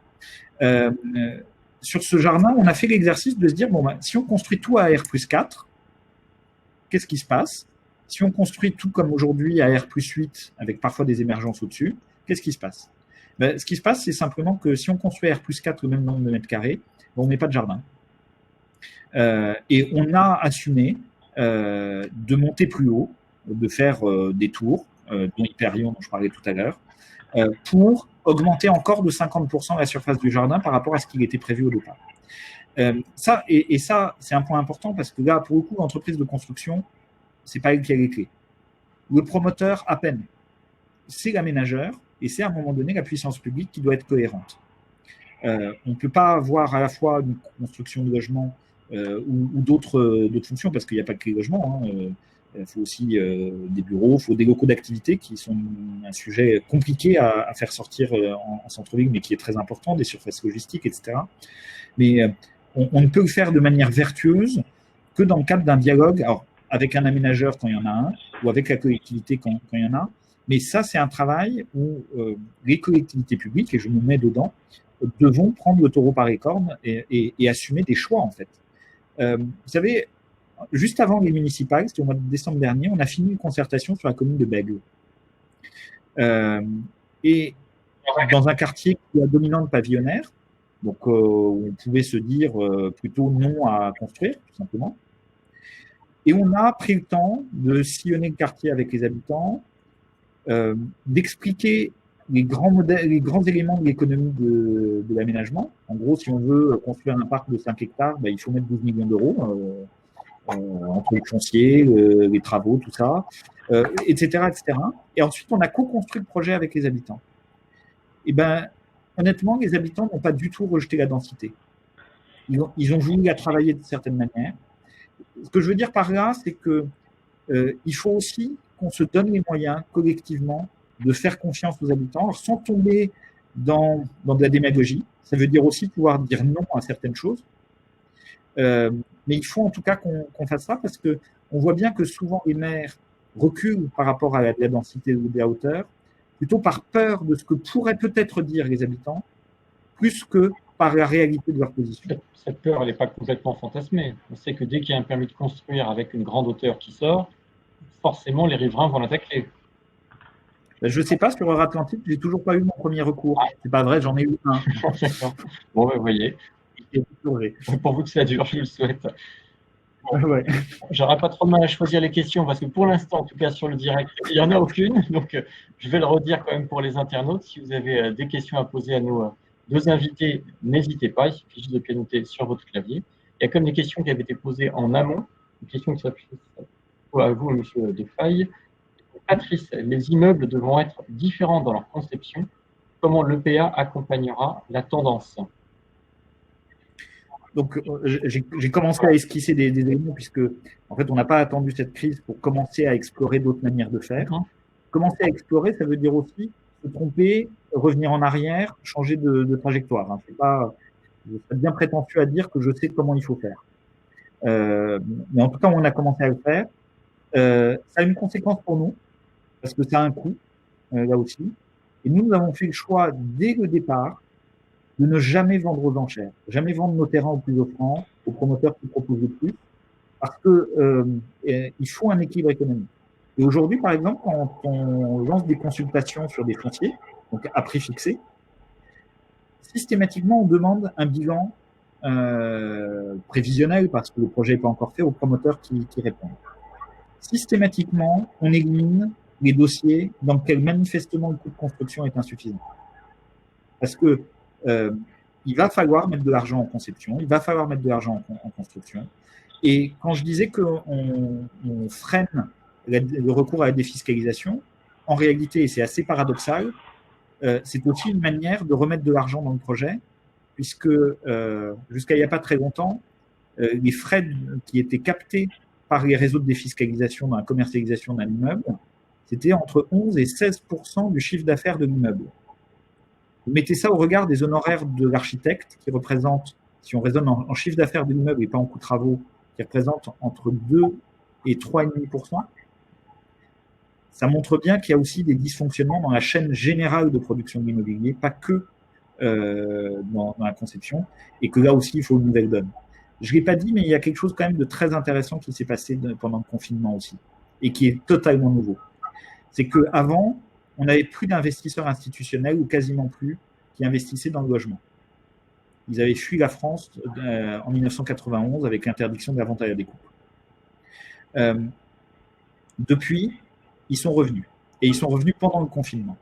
Sur ce jardin, on a fait l'exercice de se dire, si on construit tout à R+4, qu'est-ce qui se passe? Si on construit tout comme aujourd'hui à R+8, avec parfois des émergences au-dessus, qu'est-ce qui se passe? Ce qui se passe, c'est simplement que si on construit à R+4 le même nombre de mètres carrés, on met pas de jardin. Et on a assumé de monter plus haut, de faire des tours, dont Hyperion, dont je parlais tout à l'heure, pour augmenter encore de 50% la surface du jardin par rapport à ce qui était prévu au départ. Ça, c'est un point important parce que là, pour le coup, l'entreprise de construction, c'est pas elle qui a les clés. Le promoteur, à peine. C'est l'aménageur et c'est à un moment donné la puissance publique qui doit être cohérente. On ne peut pas avoir à la fois une construction de logement ou d'autres fonctions parce qu'il n'y a pas que les logements. Il faut aussi des bureaux, il faut des locaux d'activité qui sont un sujet compliqué à faire sortir en centre-ville, mais qui est très important, des surfaces logistiques, etc. Mais on ne peut le faire de manière vertueuse que dans le cadre d'un dialogue, alors avec un aménageur quand il y en a un, ou avec la collectivité quand il y en a. Mais ça, c'est un travail où les collectivités publiques, et je me mets dedans, devons prendre le taureau par les cornes et assumer des choix, en fait. Vous savez, juste avant les municipales, c'était au mois de décembre dernier, on a fini une concertation sur la commune de Bègle. Et dans un quartier qui a dominante pavillonnaire, donc où on pouvait se dire plutôt non à construire, tout simplement. Et on a pris le temps de sillonner le quartier avec les habitants, d'expliquer les grands éléments de l'économie de l'aménagement. En gros, si on veut construire un parc de 5 hectares, ben, il faut mettre 12 millions d'euros entre le foncier, les travaux, tout ça, etc., etc. Et ensuite, on a co-construit le projet avec les habitants. Et ben, honnêtement, les habitants n'ont pas du tout rejeté la densité. Ils ont voulu la travailler de certaines manières. Ce que je veux dire par là, c'est que il faut aussi qu'on se donne les moyens collectivement de faire confiance aux habitants, alors sans tomber dans de la démagogie. Ça veut dire aussi pouvoir dire non à certaines choses. Mais il faut en tout cas qu'on fasse ça parce que on voit bien que souvent les maires reculent par rapport à la densité ou de la hauteur, plutôt par peur de ce que pourraient peut-être dire les habitants, plus que par la réalité de leur position. Cette peur, elle n'est pas complètement fantasmée. On sait que dès qu'il y a un permis de construire avec une grande hauteur qui sort, forcément les riverains vont l'attaquer. Je ne sais pas, sur Atlantique, j'ai toujours pas eu mon premier recours. C'est pas vrai, j'en ai eu un. Bon, ben, vous voyez. Pour vous que ça dure, je le souhaite. Bon, ouais. J'aurai pas trop de mal à choisir les questions parce que pour l'instant, en tout cas sur le direct, il n'y en a aucune. Donc, je vais le redire quand même pour les internautes. Si vous avez des questions à poser à nos deux invités, n'hésitez pas. Il suffit juste de pianoter sur votre clavier. Il y a comme des questions qui avaient été posées en amont. Une question qui s'appuie à vous, Monsieur Defaille. Patrice, les immeubles devront être différents dans leur conception. Comment l'EPA accompagnera la tendance? Donc, j'ai commencé à esquisser des éléments puisque, en fait, on n'a pas attendu cette crise pour commencer à explorer d'autres manières de faire. Commencer à explorer, ça veut dire aussi se tromper, revenir en arrière, changer de trajectoire. Hein. C'est pas, je serais bien prétentieux à dire que je sais comment il faut faire. Mais en tout cas, on a commencé à le faire. Ça a une conséquence pour nous parce que ça a un coût, là aussi. Et nous avons fait le choix, dès le départ, de ne jamais vendre aux enchères, jamais vendre nos terrains aux plus offrants, aux promoteurs qui proposent le plus, parce que il faut un équilibre économique. Et aujourd'hui, par exemple, quand on lance des consultations sur des fonciers, donc à prix fixé, systématiquement, on demande un bilan prévisionnel, parce que le projet n'est pas encore fait, aux promoteurs qui répondent. Systématiquement, on élimine les dossiers dans lesquels manifestement le coût de construction est insuffisant. Parce que il va falloir mettre de l'argent en conception, il va falloir mettre de l'argent en construction. Et quand je disais qu'on freine le recours à la défiscalisation, en réalité, et c'est assez paradoxal, c'est aussi une manière de remettre de l'argent dans le projet, puisque jusqu'à il n'y a pas très longtemps, les frais qui étaient captés par les réseaux de défiscalisation dans la commercialisation d'un immeuble, c'était entre 11 et 16% du chiffre d'affaires de l'immeuble. Vous mettez ça au regard des honoraires de l'architecte qui représentent, si on raisonne en chiffre d'affaires de l'immeuble et pas en coût de travaux, qui représentent entre 2 et 3,5%. Ça montre bien qu'il y a aussi des dysfonctionnements dans la chaîne générale de production de l'immobilier, pas que dans la conception, et que là aussi, il faut une nouvelle donne. Je ne l'ai pas dit, mais il y a quelque chose quand même de très intéressant qui s'est passé pendant le confinement aussi, et qui est totalement nouveau. C'est qu'avant, on n'avait plus d'investisseurs institutionnels, ou quasiment plus, qui investissaient dans le logement. Ils avaient fui la France en 1991 avec l'interdiction de la vente à la découpe. Depuis, ils sont revenus. Et ils sont revenus pendant le confinement.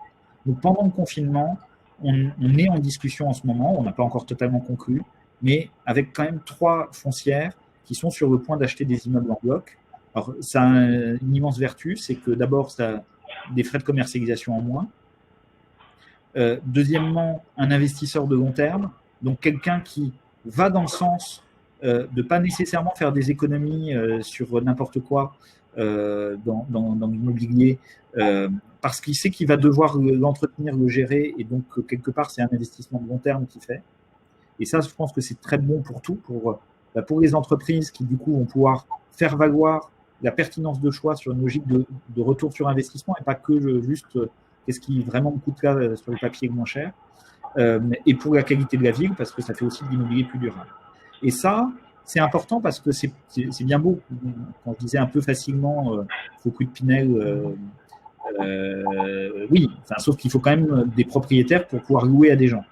Donc pendant le confinement, on est en discussion en ce moment, on n'a pas encore totalement conclu, mais avec quand même 3 foncières qui sont sur le point d'acheter des immeubles en bloc. Alors, ça a une immense vertu, c'est que d'abord, ça a des frais de commercialisation en moins. Deuxièmement, un investisseur de long terme, donc quelqu'un qui va dans le sens de ne pas nécessairement faire des économies sur n'importe quoi dans l'immobilier, parce qu'il sait qu'il va devoir l'entretenir, le gérer, et donc quelque part, c'est un investissement de long terme qu'il fait. Et ça, je pense que c'est très bon pour tout, pour les entreprises qui, du coup, vont pouvoir faire valoir la pertinence de choix sur une logique de retour sur investissement et pas que juste qu'est-ce qui vraiment me coûte là sur le papier le moins cher. et pour la qualité de la ville, parce que ça fait aussi de l'immobilier plus durable. Et ça, c'est important parce que c'est bien beau. Quand je disais un peu facilement, faut coup de Pinel, oui, enfin, sauf qu'il faut quand même des propriétaires pour pouvoir louer à des gens.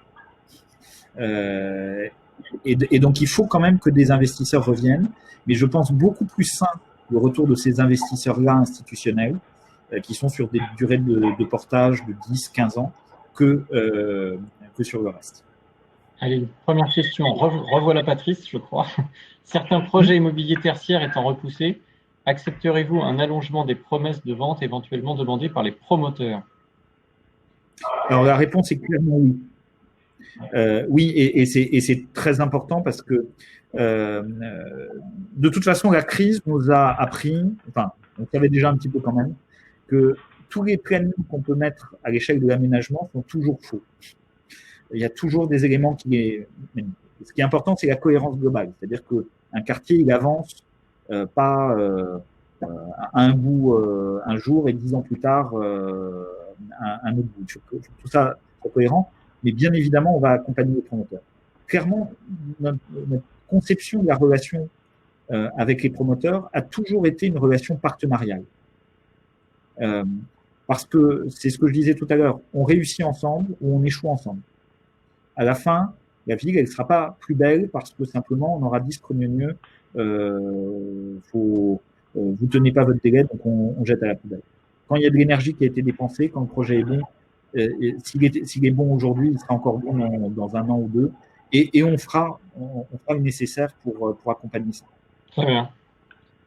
Et donc, il faut quand même que des investisseurs reviennent. Mais je pense beaucoup plus sain le retour de ces investisseurs-là institutionnels, qui sont sur des durées de portage de 10, 15 ans, que sur le reste. Allez, première question. Revoilà Patrice, je crois. Certains projets immobiliers tertiaires étant repoussés, accepterez-vous un allongement des promesses de vente éventuellement demandées par les promoteurs? Alors, la réponse est clairement oui. Oui, et c'est très important parce que de toute façon, la crise nous a appris, enfin, on savait déjà un petit peu quand même, que tous les plannings qu'on peut mettre à l'échelle de l'aménagement sont toujours faux. Il y a toujours des éléments qui ce qui est important, c'est la cohérence globale. C'est-à-dire qu'un quartier, il avance pas à un bout un jour et 10 ans plus tard un autre bout. Tout ça soit cohérent, mais bien évidemment, on va accompagner les promoteurs. Clairement, notre conception de la relation avec les promoteurs a toujours été une relation partenariale. Parce que c'est ce que je disais tout à l'heure, on réussit ensemble ou on échoue ensemble. À la fin, la ville, elle ne sera pas plus belle parce que simplement on aura dit scrogneux, vous tenez pas votre délai, donc on jette à la poubelle. Quand il y a de l'énergie qui a été dépensée, quand le projet est bon, s'il est bon aujourd'hui, il sera encore bon dans un an ou deux, et on fera le nécessaire pour accompagner ça. Très bien.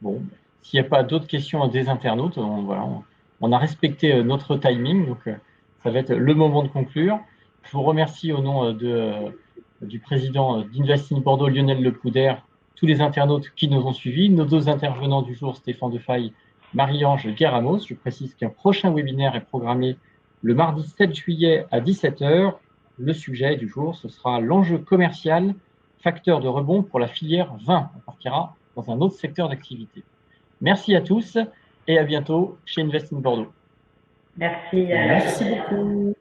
Bon, s'il n'y a pas d'autres questions des internautes, on a respecté notre timing, donc ça va être le moment de conclure. Je vous remercie au nom du président d'Investing Bordeaux, Lionel Lepoudère, tous les internautes qui nous ont suivis, nos deux intervenants du jour, Stéphane Defaille, Marie-Ange Guerramos. Je précise qu'un prochain webinaire est programmé le mardi 7 juillet à 17h. Le sujet du jour, ce sera l'enjeu commercial, facteur de rebond pour la filière vin. On partira dans un autre secteur d'activité. Merci à tous et à bientôt chez Investing Bordeaux. Merci. Merci beaucoup.